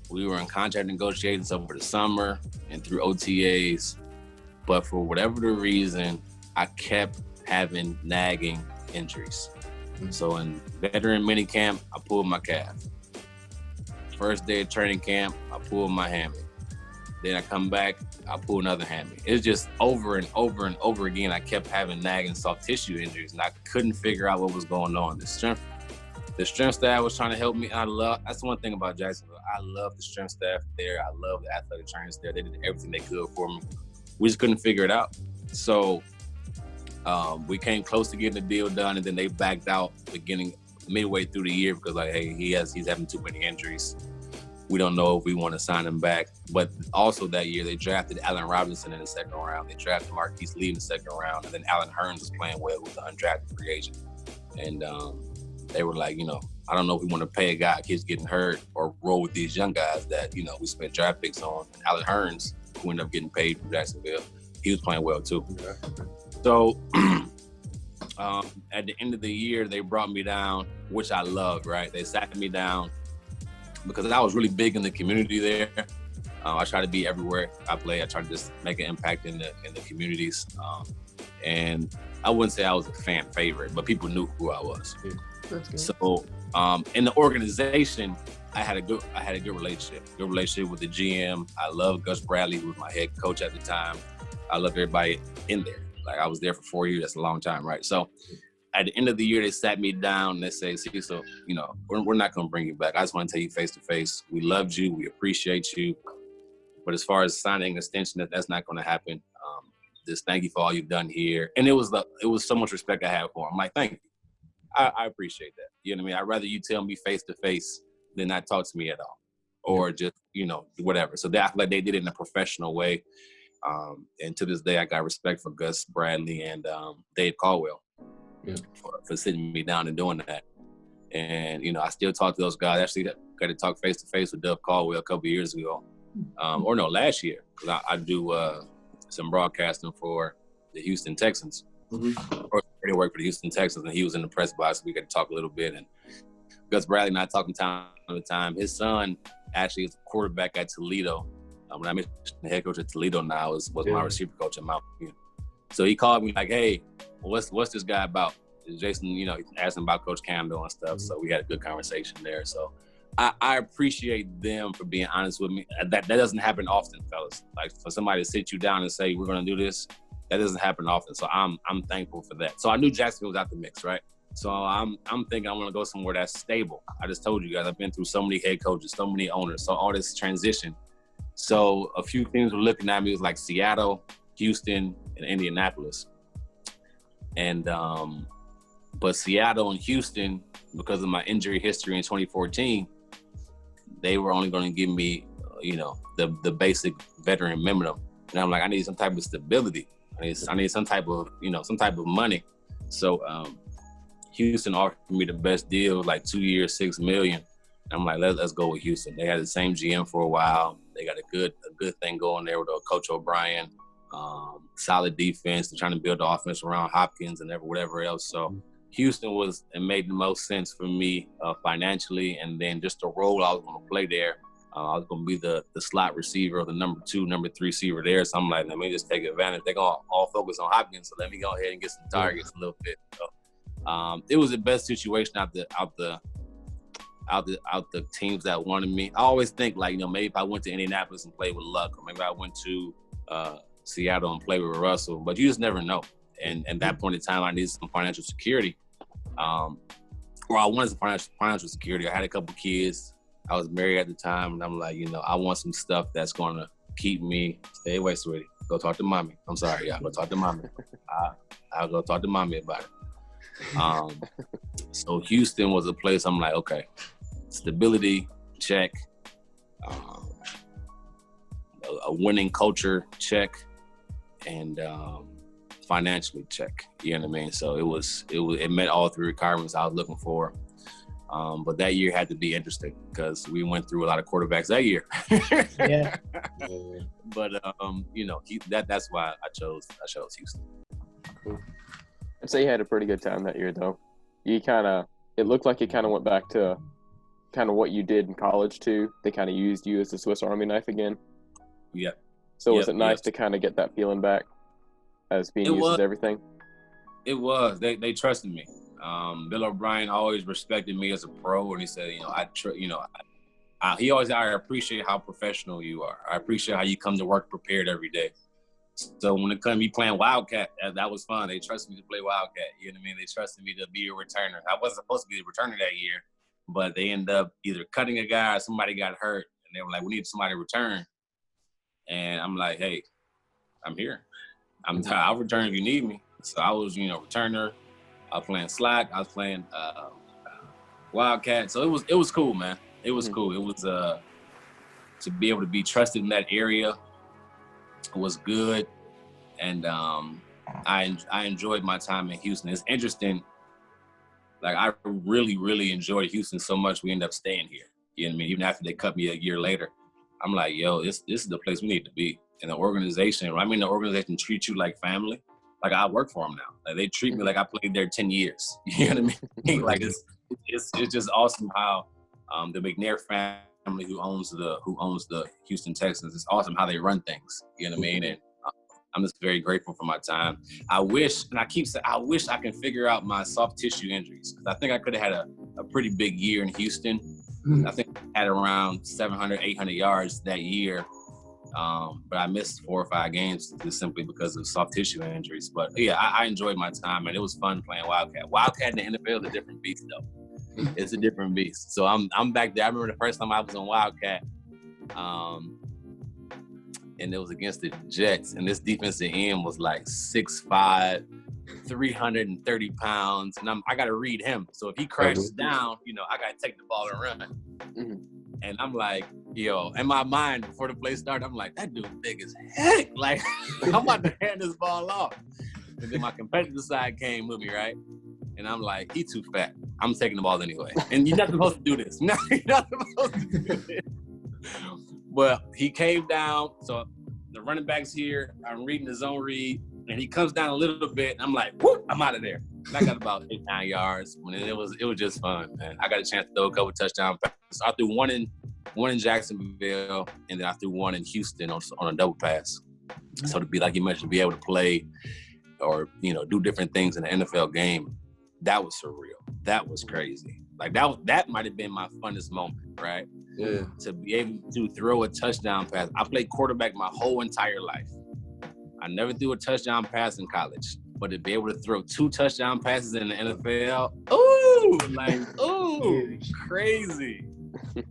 we were in contract negotiations over the summer and through OTAs. But for whatever the reason, I kept having nagging injuries. So in veteran minicamp, I pulled my calf. First day of training camp, I pulled my hammy. Then I come back, I pull another hammy. It's just over and over and over again. I kept having nagging soft tissue injuries, and I couldn't figure out what was going on. The strength staff was trying to help me. That's the one thing about Jacksonville. I love the strength staff there. I love the athletic trainers there. They did everything they could for me. We just couldn't figure it out. So we came close to getting the deal done, and then they backed out midway through the year because like, hey, he's having too many injuries. We don't know if we want to sign him back. But also that year, they drafted Allen Robinson in the 2nd round. They drafted Marquise Lee in the 2nd round. And then Allen Hurns was playing well with the undrafted free agent. And they were like, I don't know if we want to pay a guy who keeps getting hurt or roll with these young guys that, we spent draft picks on. And Allen Hurns, who ended up getting paid from Jacksonville, he was playing well too. Yeah. So at the end of the year, they brought me down, which I loved, right? They sat me down because I was really big in the community there. I try to be everywhere I play. I try to just make an impact in the communities. And I wouldn't say I was a fan favorite, but people knew who I was. Yeah, that's good. So in the organization, I had a good relationship. Good relationship with the GM. I love Gus Bradley, who was my head coach at the time. I love everybody in there. Like I was there for 4 years. That's a long time, right? So at the end of the year, they sat me down and they say, Cecil, we're not going to bring you back. I just want to tell you face to face, we loved you. We appreciate you. But as far as signing an extension, that's not going to happen. Just thank you for all you've done here. And it was so much respect I have for him. I'm like, thank you. I appreciate that. You know what I mean? I'd rather you tell me face to face than not talk to me at all. Or just, whatever. So I feel like they did it in a professional way. And to this day, I got respect for Gus Bradley and Dave Caldwell for sitting me down and doing that. And, I still talk to those guys. I actually got to talk face to face with Dave Caldwell a couple of years ago. Last year. Because I do some broadcasting for the Houston Texans. Mm-hmm. Or I work for the Houston Texans, and he was in the press box. We got to talk a little bit. And Gus Bradley and I talking time to time. His son actually is a quarterback at Toledo. When I mentioned the head coach at Toledo now was my receiver coach at Mount Union. So he called me like, hey, what's this guy about? Jason, he asked him about Coach Campbell and stuff. Mm-hmm. So we had a good conversation there. So I appreciate them for being honest with me. That doesn't happen often, fellas. Like for somebody to sit you down and say, we're going to do this, that doesn't happen often. So I'm thankful for that. So I knew Jacksonville was out the mix, right? So I'm thinking I want to go somewhere that's stable. I just told you guys, I've been through so many head coaches, so many owners, so all this transition. So a few things were looking at me was like Seattle, Houston, and Indianapolis. And but Seattle and Houston, because of my injury history in 2014, they were only going to give me, the basic veteran minimum. And I'm like, I need some type of stability. I need some type of, some type of money. So Houston offered me the best deal, like 2 years, $6 million. I'm like, let's go with Houston. They had the same GM for a while. They got a good thing going there with Coach O'Brien. Solid defense. They're trying to build the offense around Hopkins and whatever else. So Houston made the most sense for me financially, and then just the role I was going to play there. I was going to be the slot receiver or the number 2, number 3 receiver there. So I'm like, let me just take advantage. They're going to all focus on Hopkins, so let me go ahead and get some targets a little bit. So, it was the best situation out the teams that wanted me. I always think like, maybe if I went to Indianapolis and played with Luck, or maybe I went to Seattle and played with Russell, but you just never know. And at that point in time, I needed some financial security. Or I wanted some financial security. I had a couple kids. I was married at the time, and I'm like, I want some stuff that's going to keep me. Stay away, sweetie. Go talk to mommy. I'm sorry, y'all. Go talk to mommy. I'll go talk to mommy about it. So Houston was a place I'm like, okay, stability, check. A winning culture, check. And financially, check. You know what I mean? So it met all 3 requirements I was looking for. But that year had to be interesting because we went through a lot of quarterbacks that year. Yeah. But that's why I chose Houston. Cool. I'd say you had a pretty good time that year, though. It looked like you kind of went back to kind of what you did in college too. They kind of used you as the Swiss Army knife again. Yeah. So was it nice to kind of get that feeling back as being used as everything? It was. They trusted me. Bill O'Brien always respected me as a pro, and he said, I appreciate how professional you are. I appreciate how you come to work prepared every day. So when it comes to me playing Wildcat, that was fun. They trusted me to play Wildcat. You know what I mean? They trusted me to be a returner. I wasn't supposed to be a returner that year, but they ended up either cutting a guy or somebody got hurt, and they were like, we need somebody to return. And I'm like, hey, I'm here. I'll return if you need me. So I was, returner. I was playing slot. I was playing Wildcat. So it was cool, man. It was cool. It was to be able to be trusted in that area was good, and I enjoyed my time in Houston. It's interesting. Like I really, really enjoyed Houston so much. We ended up staying here. You know what I mean? Even after they cut me a year later, I'm like, yo, this is the place we need to be. And the organization treats you like family. Like I work for them now. Like they treat me like I played there 10 years. You know what I mean? Like it's just awesome how the McNair family who owns the Houston Texans, it's awesome how they run things. You know what I mean? And I'm just very grateful for my time. I wish I can figure out my soft tissue injuries, because I think I could have had a pretty big year in Houston. I think I had around 700, 800 yards that year. But I missed 4 or 5 games just simply because of soft tissue injuries. But yeah, I enjoyed my time, and it was fun playing Wildcat. Wildcat in the NFL is a different beast, though. It's a different beast. So I'm back there. I remember the first time I was on Wildcat, and it was against the Jets, and this defensive end was like 6'5", 330 pounds, and I got to read him. So if he crashes down, I got to take the ball and run. Mm-hmm. And I'm like, yo, in my mind before the play started, I'm like, that dude big as heck. Like, I'm about to hand this ball off. And then my competitive side came with me, right? And I'm like, he too fat. I'm taking the ball anyway. And you're not supposed to do this. You're not supposed to do this. But he came down. So the running back's here. I'm reading the zone read. And he comes down a little bit. And I'm like, whoop, I'm out of there. And I got about 8-9 yards. And it was just fun, man. I got a chance to throw a couple touchdown passes. I threw one in Jacksonville, and then I threw one in Houston on a double pass. So to be, like you mentioned, to be able to play or, do different things in the NFL game, that was surreal. That was crazy. Like that might have been my funnest moment, right? Yeah. To be able to throw a touchdown pass. I played quarterback my whole entire life. I never threw a touchdown pass in college, but to be able to throw 2 touchdown passes in the NFL, crazy.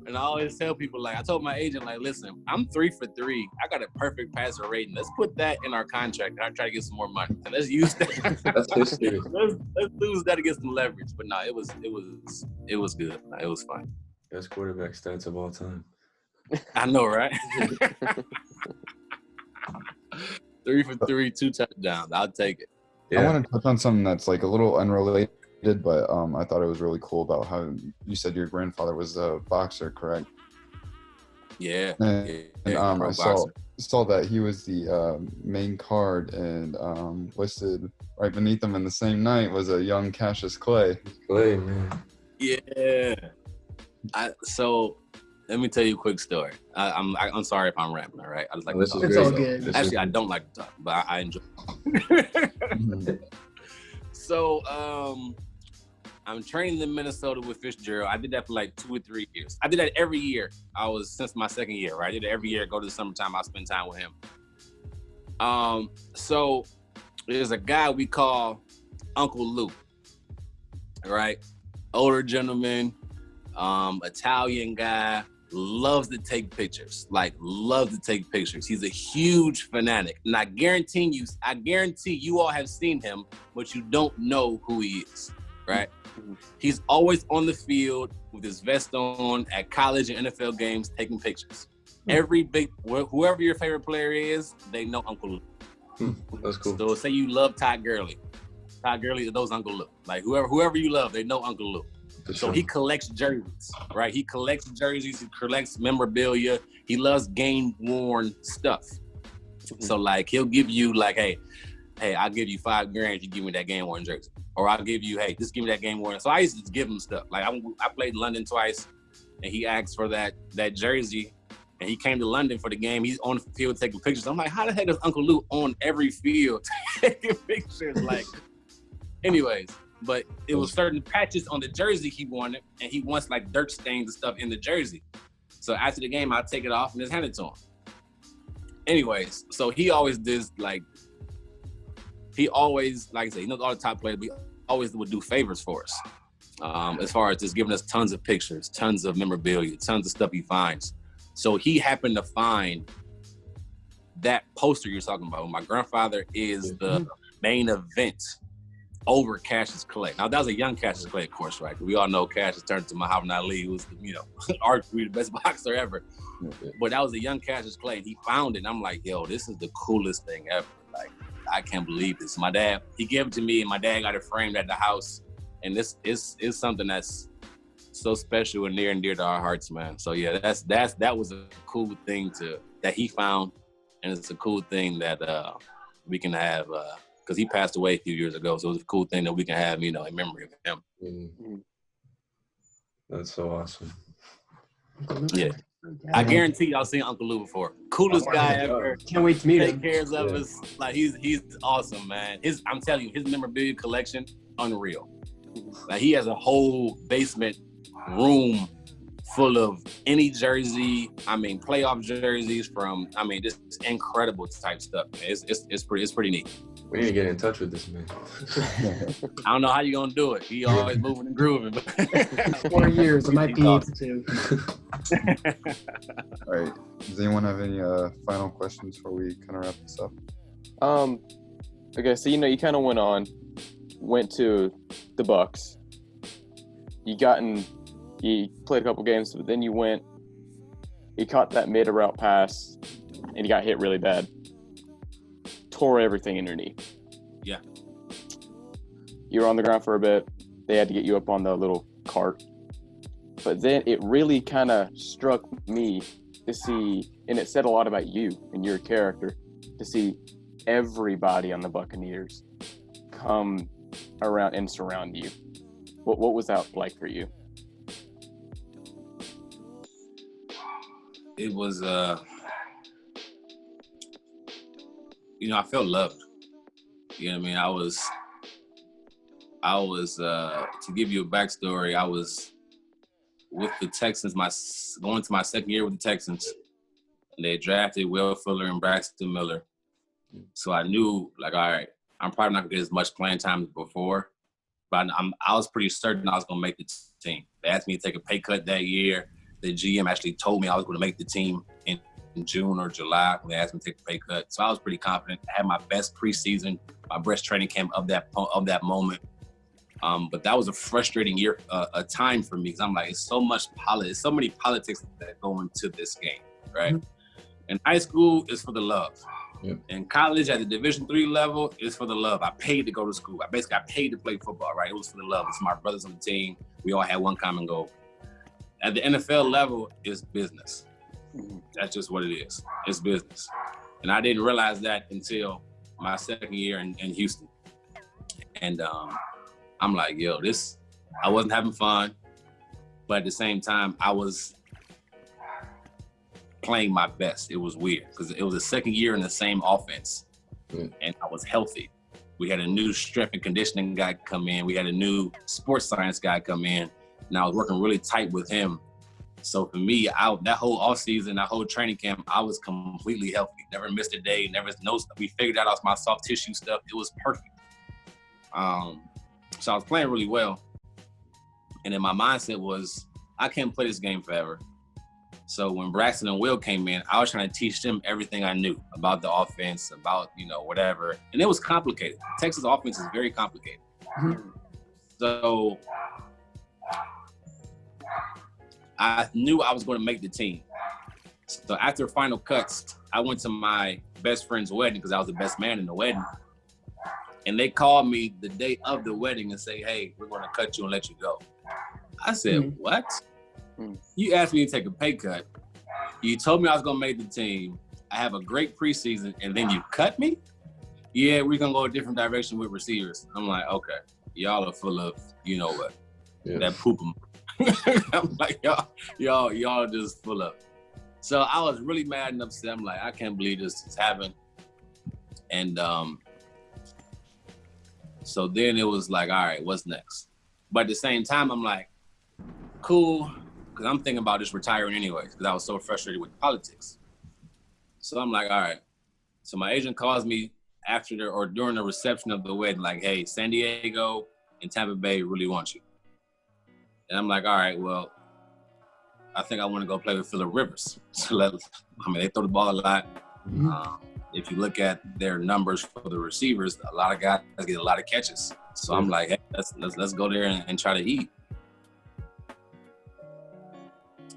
And I always tell people, like, I told my agent, like, listen, I'm 3 for 3. I got a perfect passer rating. Let's put that in our contract, and I try to get some more money. And let's use that. That's history. let's lose that to get some leverage. But no, it was good. It was fun. Best quarterback stats of all time. I know, right? 3 for 3, 2 touchdowns. I'll take it. Yeah. I want to touch on something that's like a little unrelated but I thought it was really cool about how you said your grandfather was a boxer, correct? Yeah. And I saw that he was the main card, and listed right beneath him in the same night was a young Cassius Clay. Clay, man. Yeah. So let me tell you a quick story. I'm sorry if I'm rambling, all right? I just like to talk. It's all good. Actually, I don't like to talk, but I enjoy. So I'm training in Minnesota with Fitzgerald. I did that for like 2 or 3 years. I did that every year. Since my second year, right? I did it every year. Go to the summertime, I spend time with him. So there's a guy we call Uncle Lou, right? Older gentleman, Italian guy, loves to take pictures. He's a huge fanatic. And I guarantee you all have seen him, but you don't know who he is, right? He's always on the field with his vest on at college and NFL games taking pictures. Whoever your favorite player is, they know Uncle Lou. That's cool. So say you love Todd Gurley. Todd Gurley knows Uncle Lou. Like whoever you love, they know Uncle Lou. So he collects jerseys, right? He collects jerseys, he collects memorabilia. He loves game-worn stuff. So like he'll give you like, hey, I'll give you $5,000 if you give me that game-worn jersey. Or I'll give you, hey, just give me that game-worn. So I used to just give him stuff. Like I played in London twice, and he asked for that jersey, and he came to London for the game. He's on the field taking pictures. I'm like, how the heck is Uncle Lou on every field taking pictures? Like, anyways. But it was certain patches on the jersey he wanted, and he wants like dirt stains and stuff in the jersey. So after the game, I'd take it off and just hand it to him. Anyways, so he always does like I said, he knows all the top players, but he always would do favors for us. As far as just giving us tons of pictures, tons of memorabilia, tons of stuff he finds. So he happened to find that poster you're talking about. My grandfather is the main event over Cassius Clay. Now that was a young Cassius Clay, of course, right? We all know Cassius turned to Muhammad Ali, who was, arguably the best boxer ever. But that was a young Cassius Clay, and he found it. And I'm like, yo, this is the coolest thing ever. Like, I can't believe this. My dad, he gave it to me, and my dad got it framed at the house. And this is something that's so special and near and dear to our hearts, man. So yeah, that was a cool thing that he found, and it's a cool thing that we can have. Because he passed away a few years ago, so it was a cool thing that we can have, in memory of him. Mm-hmm. That's so awesome. Yeah. I guarantee y'all seen Uncle Lou before. Coolest guy ever. Can't wait to meet him. Take care of us. Like he's awesome, man. I'm telling you, his memorabilia collection, unreal. Like he has a whole basement room full of any jersey. Playoff jerseys from. Just incredible type stuff. Man. It's pretty neat. We need to get in touch with this man. I don't know how you're gonna do it. He always moving and grooving. 4 years, I might be able to. All right. Does anyone have any final questions before we kind of wrap this up? Okay, so you kind of went to the Bucks. You played a couple games, but then you caught that mid-route pass, and you got hit really bad. Tore everything in your knee. Yeah. You were on the ground for a bit. They had to get you up on the little cart. But then it really kind of struck me to see, and it said a lot about you and your character, to see everybody on the Buccaneers come around and surround you. What was that like for you? It was I felt loved. You know what I mean? I was to give you a backstory, I was with the Texans, going to my second year with the Texans. And they drafted Will Fuller and Braxton Miller. So I knew, like, all right, I'm probably not gonna get as much playing time as before, but I was pretty certain I was gonna make the team. They asked me to take a pay cut that year. The GM actually told me I was gonna make the team in June or July when they asked me to take a pay cut. So I was pretty confident. I had my best preseason, my best training camp of that moment. But that was a frustrating year, a time for me, because I'm like, it's so many politics that go into this game, right? Mm-hmm. And high school is for the love. Yeah. In college, at the Division III level, it's for the love. I paid to go to school. I paid to play football, right? It was for the love. It's my brothers on the team. We all had one common goal. At the NFL level, it's business. That's just what it is. It's business. And I didn't realize that until my second year in Houston. And I'm like, yo, I wasn't having fun, but at the same time, I was playing my best. It was weird because it was the second year in the same offense, and I was healthy. We had a new strength and conditioning guy come in. We had a new sports science guy come in, and I was working really tight with him. So for me, that whole offseason, that whole training camp, I was completely healthy. Never missed a day. We figured out my soft tissue stuff. It was perfect. So I was playing really well. And then my mindset was, I can't play this game forever. So when Braxton and Will came in, I was trying to teach them everything I knew about the offense, about, whatever. And it was complicated. Texas offense is very complicated. So I knew I was going to make the team. So after final cuts, I went to my best friend's wedding because I was the best man in the wedding. And they called me the day of the wedding and say, hey, we're going to cut you and let you go. I said, what? You asked me to take a pay cut. You told me I was going to make the team. I have a great preseason, and then you cut me? Yeah, we're going to go a different direction with receivers. I'm like, okay, y'all are full of, you know what, that poop. I'm like, y'all just full of. So I was really mad and upset. I'm like, I can't believe this is happening. And so then it was like, all right, what's next? But at the same time, I'm like, cool, because I'm thinking about just retiring anyways, because I was so frustrated with politics. So I'm like, all right. So my agent calls me during the reception of the wedding, like, hey, San Diego and Tampa Bay really want you. And I'm like, all right, well, I think I want to go play with Phillip Rivers. So they throw the ball a lot. If you look at their numbers for the receivers, a lot of guys get a lot of catches. So I'm like, hey, let's go there and try to eat.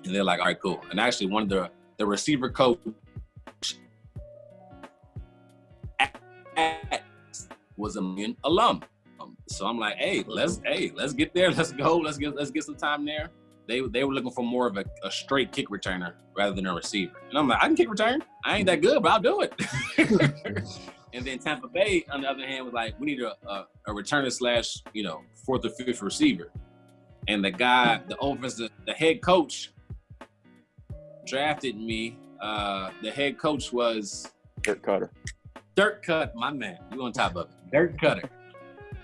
And they're like, all right, cool. And actually, one of the receiver coach was a Union alum. So I'm like, hey, let's get there. Let's go. Let's get some time there. They were looking for more of a straight kick returner rather than a receiver. And I'm like, I can kick return. I ain't that good, but I'll do it. And then Tampa Bay, on the other hand, was like, we need a returner / fourth or fifth receiver. And the guy, the head coach drafted me. The head coach was Dirk Cutter. Dirk Cut, my man. You on top of it. Dirk Cutter.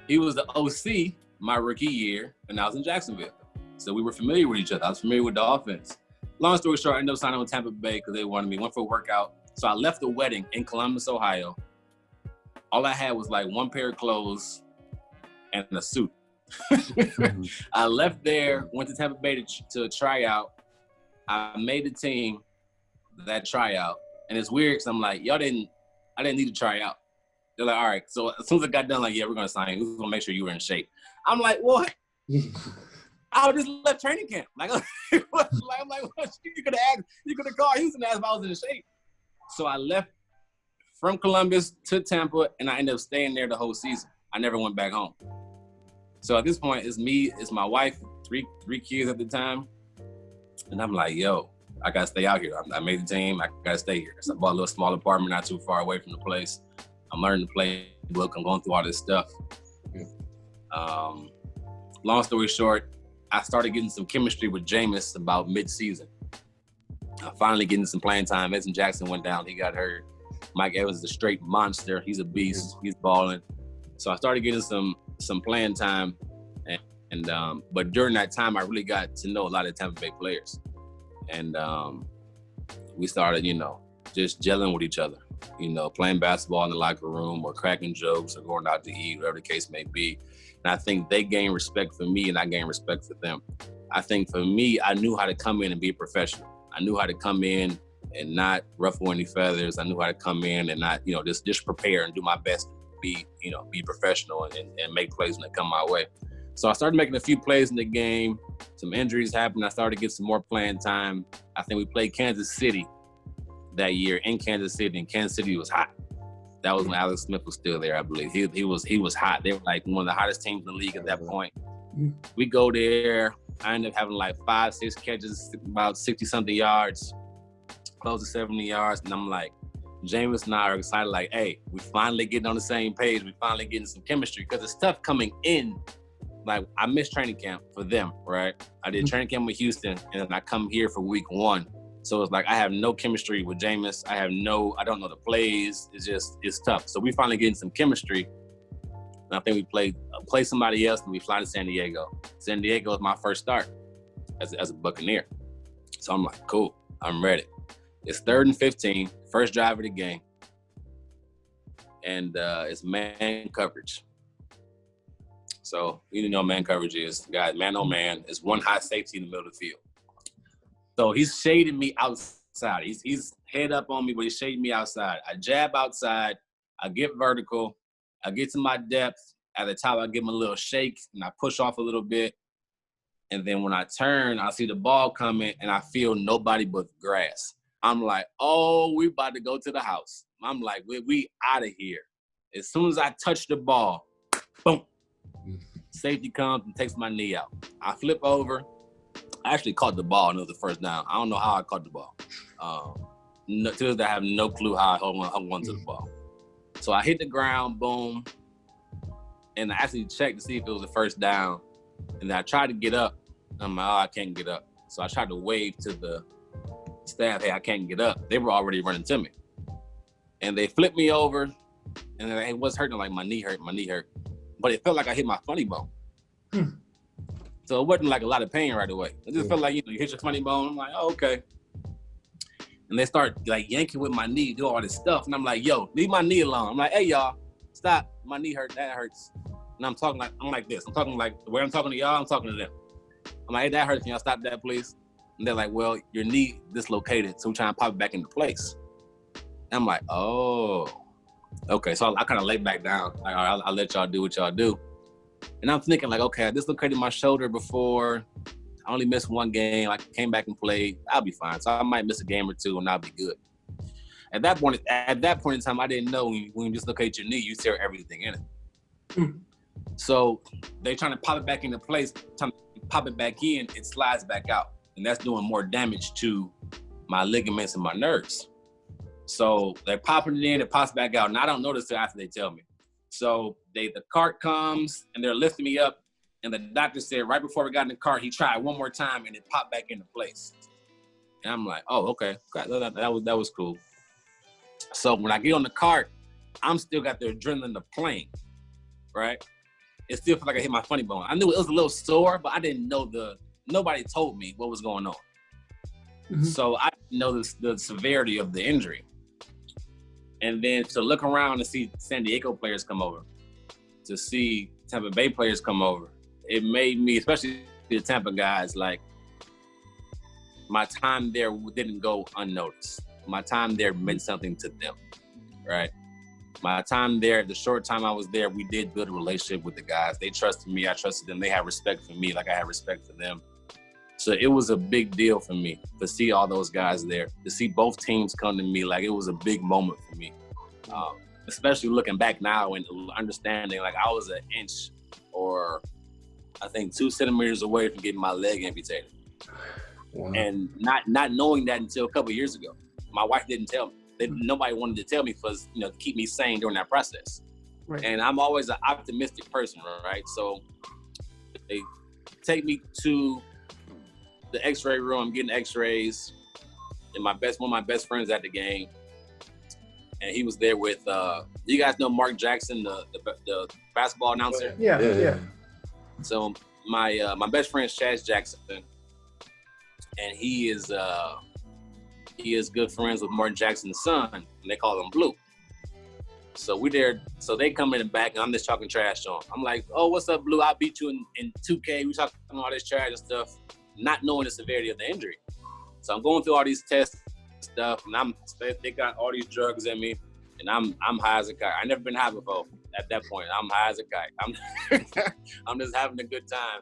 He was the OC my rookie year, and I was in Jacksonville. So we were familiar with each other. I was familiar with the offense. Long story short, I ended up signing with Tampa Bay because they wanted me. Went for a workout. So I left the wedding in Columbus, Ohio. All I had was like one pair of clothes and a suit. I left there, went to Tampa Bay to try out. I made the team that tryout. And it's weird because I'm like, I didn't need to try out. They're like, all right. So as soon as I got done, like, yeah, we're going to sign you. We're going to make sure you were in shape. I'm like, what? I just left training camp. Like, I'm like, what? You could have called Houston and asked if I was in shape. So I left from Columbus to Tampa, and I ended up staying there the whole season. I never went back home. So at this point, it's me, it's my wife, three kids at the time. And I'm like, yo, I got to stay out here. I made the team. I got to stay here. So I bought a little small apartment not too far away from the place. I'm learning the playbook. I'm going through all this stuff. Long story short, I started getting some chemistry with Jameis about mid-season. Finally getting some playing time. Edson Jackson went down. He got hurt. Mike Evans is a straight monster. He's a beast. He's balling. So I started getting some playing time. But during that time, I really got to know a lot of Tampa Bay players. And we started, just gelling with each other. Playing basketball in the locker room or cracking jokes or going out to eat, whatever the case may be. And I think they gained respect for me and I gained respect for them. I think for me, I knew how to come in and be a professional. I knew how to come in and not ruffle any feathers. I knew how to come in and not, just prepare and do my best to be professional and make plays when they come my way. So I started making a few plays in the game. Some injuries happened. I started to get some more playing time. I think we played Kansas City that year in Kansas City, and Kansas City was hot. That was when Alex Smith was still there, I believe. He was hot. They were like one of the hottest teams in the league at that point. We go there. I ended up having like 5-6 catches, about 60-something yards, close to 70 yards. And I'm like, Jameis and I are excited, like, hey, we finally getting on the same page. We finally getting some chemistry. Because it's tough coming in. Like, I missed training camp for them, right? I did training camp with Houston, and then I come here for week 1. So it's like I have no chemistry with Jameis. I don't know the plays. It's tough. So we finally getting some chemistry. And I think we play somebody else, and we fly to San Diego. San Diego is my first start as a Buccaneer. So I'm like, cool, I'm ready. It's 3rd and 15, first drive of the game. And it's man coverage. So you know man coverage is, guys, man on man. It's one high safety in the middle of the field. So he's shading me outside. He's head up on me, but he's shading me outside. I jab outside. I get vertical. I get to my depth. At the top, I give him a little shake, and I push off a little bit. And then when I turn, I see the ball coming, and I feel nobody but grass. I'm like, oh, we about to go to the house. I'm like, we out of here. As soon as I touch the ball, boom. Safety comes and takes my knee out. I flip over. I actually caught the ball, and it was the first down. I don't know how I caught the ball. To this day, I have no clue how I hung on to the ball. So I hit the ground, boom, and I actually checked to see if it was the first down. And then I tried to get up. I'm like, oh, I can't get up. So I tried to wave to the staff, hey, I can't get up. They were already running to me. And they flipped me over, and it was hurting, like my knee hurt. But it felt like I hit my funny bone. So it wasn't like a lot of pain right away. It just felt like, you hit your funny bone. I'm like, oh, okay. And they start like yanking with my knee, do all this stuff. And I'm like, yo, leave my knee alone. I'm like, hey, y'all, stop. My knee hurt. That hurts. And I'm like this. I'm talking like the way I'm talking to y'all, I'm talking to them. I'm like, hey, that hurts. Can y'all stop that, please? And they're like, well, your knee dislocated, so we're trying to pop it back into place. And I'm like, oh, okay. So I kind of lay back down. Like, all right, I'll let y'all do what y'all do. And I'm thinking like, okay, I dislocated my shoulder before. I only missed 1 game. I came back and played. I'll be fine. So I might miss a game or 2 and I'll be good. At that point in time, I didn't know when you dislocate your knee, you tear everything in it. So they're trying to pop it back into place. Trying to pop it back in, it slides back out. And that's doing more damage to my ligaments and my nerves. So they're popping it in, it pops back out. And I don't notice it after they tell me. So the cart comes and they're lifting me up. And the doctor said right before we got in the cart, he tried one more time and it popped back into place. And I'm like, oh, okay. That was cool. So when I get on the cart, I'm still got the adrenaline of playing, right? It still feels like I hit my funny bone. I knew it was a little sore, but I didn't know nobody told me what was going on. Mm-hmm. So I didn't know the severity of the injury. And then to look around and see San Diego players come over, to see Tampa Bay players come over, it made me, especially the Tampa guys, like my time there didn't go unnoticed. My time there meant something to them, right? My time there, the short time I was there, we did build a relationship with the guys. They trusted me, I trusted them. They had respect for me like I had respect for them. So it was a big deal for me to see all those guys there, to see both teams come to me. Like, it was a big moment for me, especially looking back now and understanding, like, I was an inch or I think 2 centimeters away from getting my leg amputated. Wow. And not knowing that until a couple of years ago. My wife didn't tell me. Nobody wanted to tell me to keep me sane during that process. Right. And I'm always an optimistic person, right? So they take me to the x-ray room. I'm getting x-rays. And one of my best friends at the game. And he was there with, you guys know Mark Jackson, the basketball announcer? Yeah. So my best friend is Chaz Jackson. And he is good friends with Martin Jackson's son, and they call him Blue. So we there. So they come in the back, and I'm just talking trash to him. I'm like, "Oh, what's up, Blue? I beat you in 2K. We talking all this trash and stuff, not knowing the severity of the injury." So I'm going through all these tests and stuff, and they got all these drugs in me, and I'm high as a kite. I never been high before. At that point, I'm high as a kite. I'm just having a good time,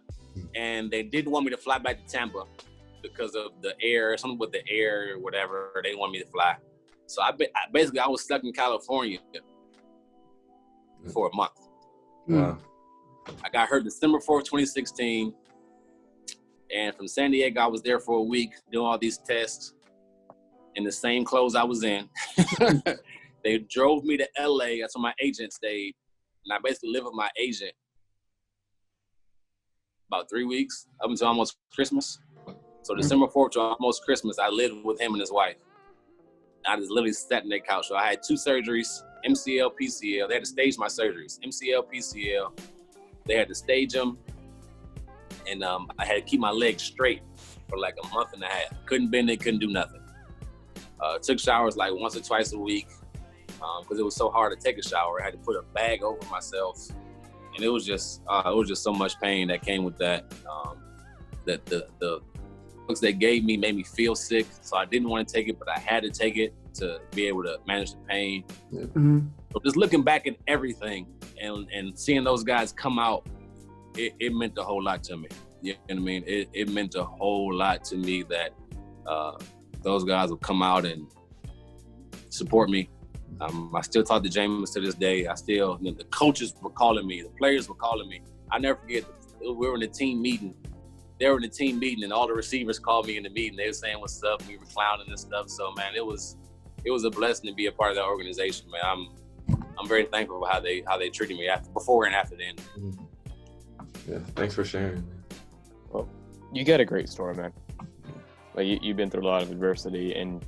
and they didn't want me to fly back to Tampa because of the air, something with the air or whatever. They want me to fly. So I was stuck in California for a month. Wow. I got hurt December 4th, 2016. And from San Diego, I was there for a week doing all these tests in the same clothes I was in. They drove me to LA. That's where my agent stayed. And I basically lived with my agent about 3 weeks up until almost Christmas. So December 4th to almost Christmas, I lived with him and his wife. I just literally sat in their couch. So I had 2 surgeries, MCL, PCL. They had to stage my surgeries, MCL, PCL. They had to stage them. And I had to keep my legs straight for like a month and a half. Couldn't bend it, couldn't do nothing. Took showers like once or twice a week because it was so hard to take a shower. I had to put a bag over myself. And it was just so much pain that came with that. That the drugs they gave me made me feel sick, so I didn't want to take it, but I had to take it to be able to manage the pain. Mm-hmm. So just looking back at everything and seeing those guys come out, it meant a whole lot to me. You know what I mean? It meant a whole lot to me that those guys would come out and support me. I still talk to James to this day. The coaches were calling me, the players were calling me. I never forget, we were in a team meeting. They were in a team meeting and all the receivers called me in the meeting. They were saying what's up. We were clowning and stuff. So man, it was a blessing to be a part of that organization, man. I'm very thankful for how they treated me before and after the end. Yeah, thanks for sharing. Well, you got a great story, man. Like you've been through a lot of adversity and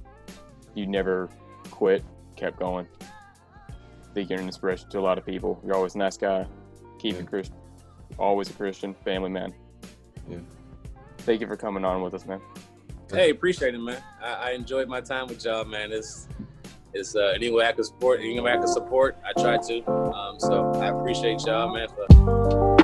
you never quit, kept going. I think you're an inspiration to a lot of people. You're always a nice guy, keep it Christian, always a Christian, family man. Yeah. Thank you for coming on with us, man. Hey, appreciate it, man. I enjoyed my time with y'all, man. It's any way I can support, I try to. So I appreciate y'all, man, for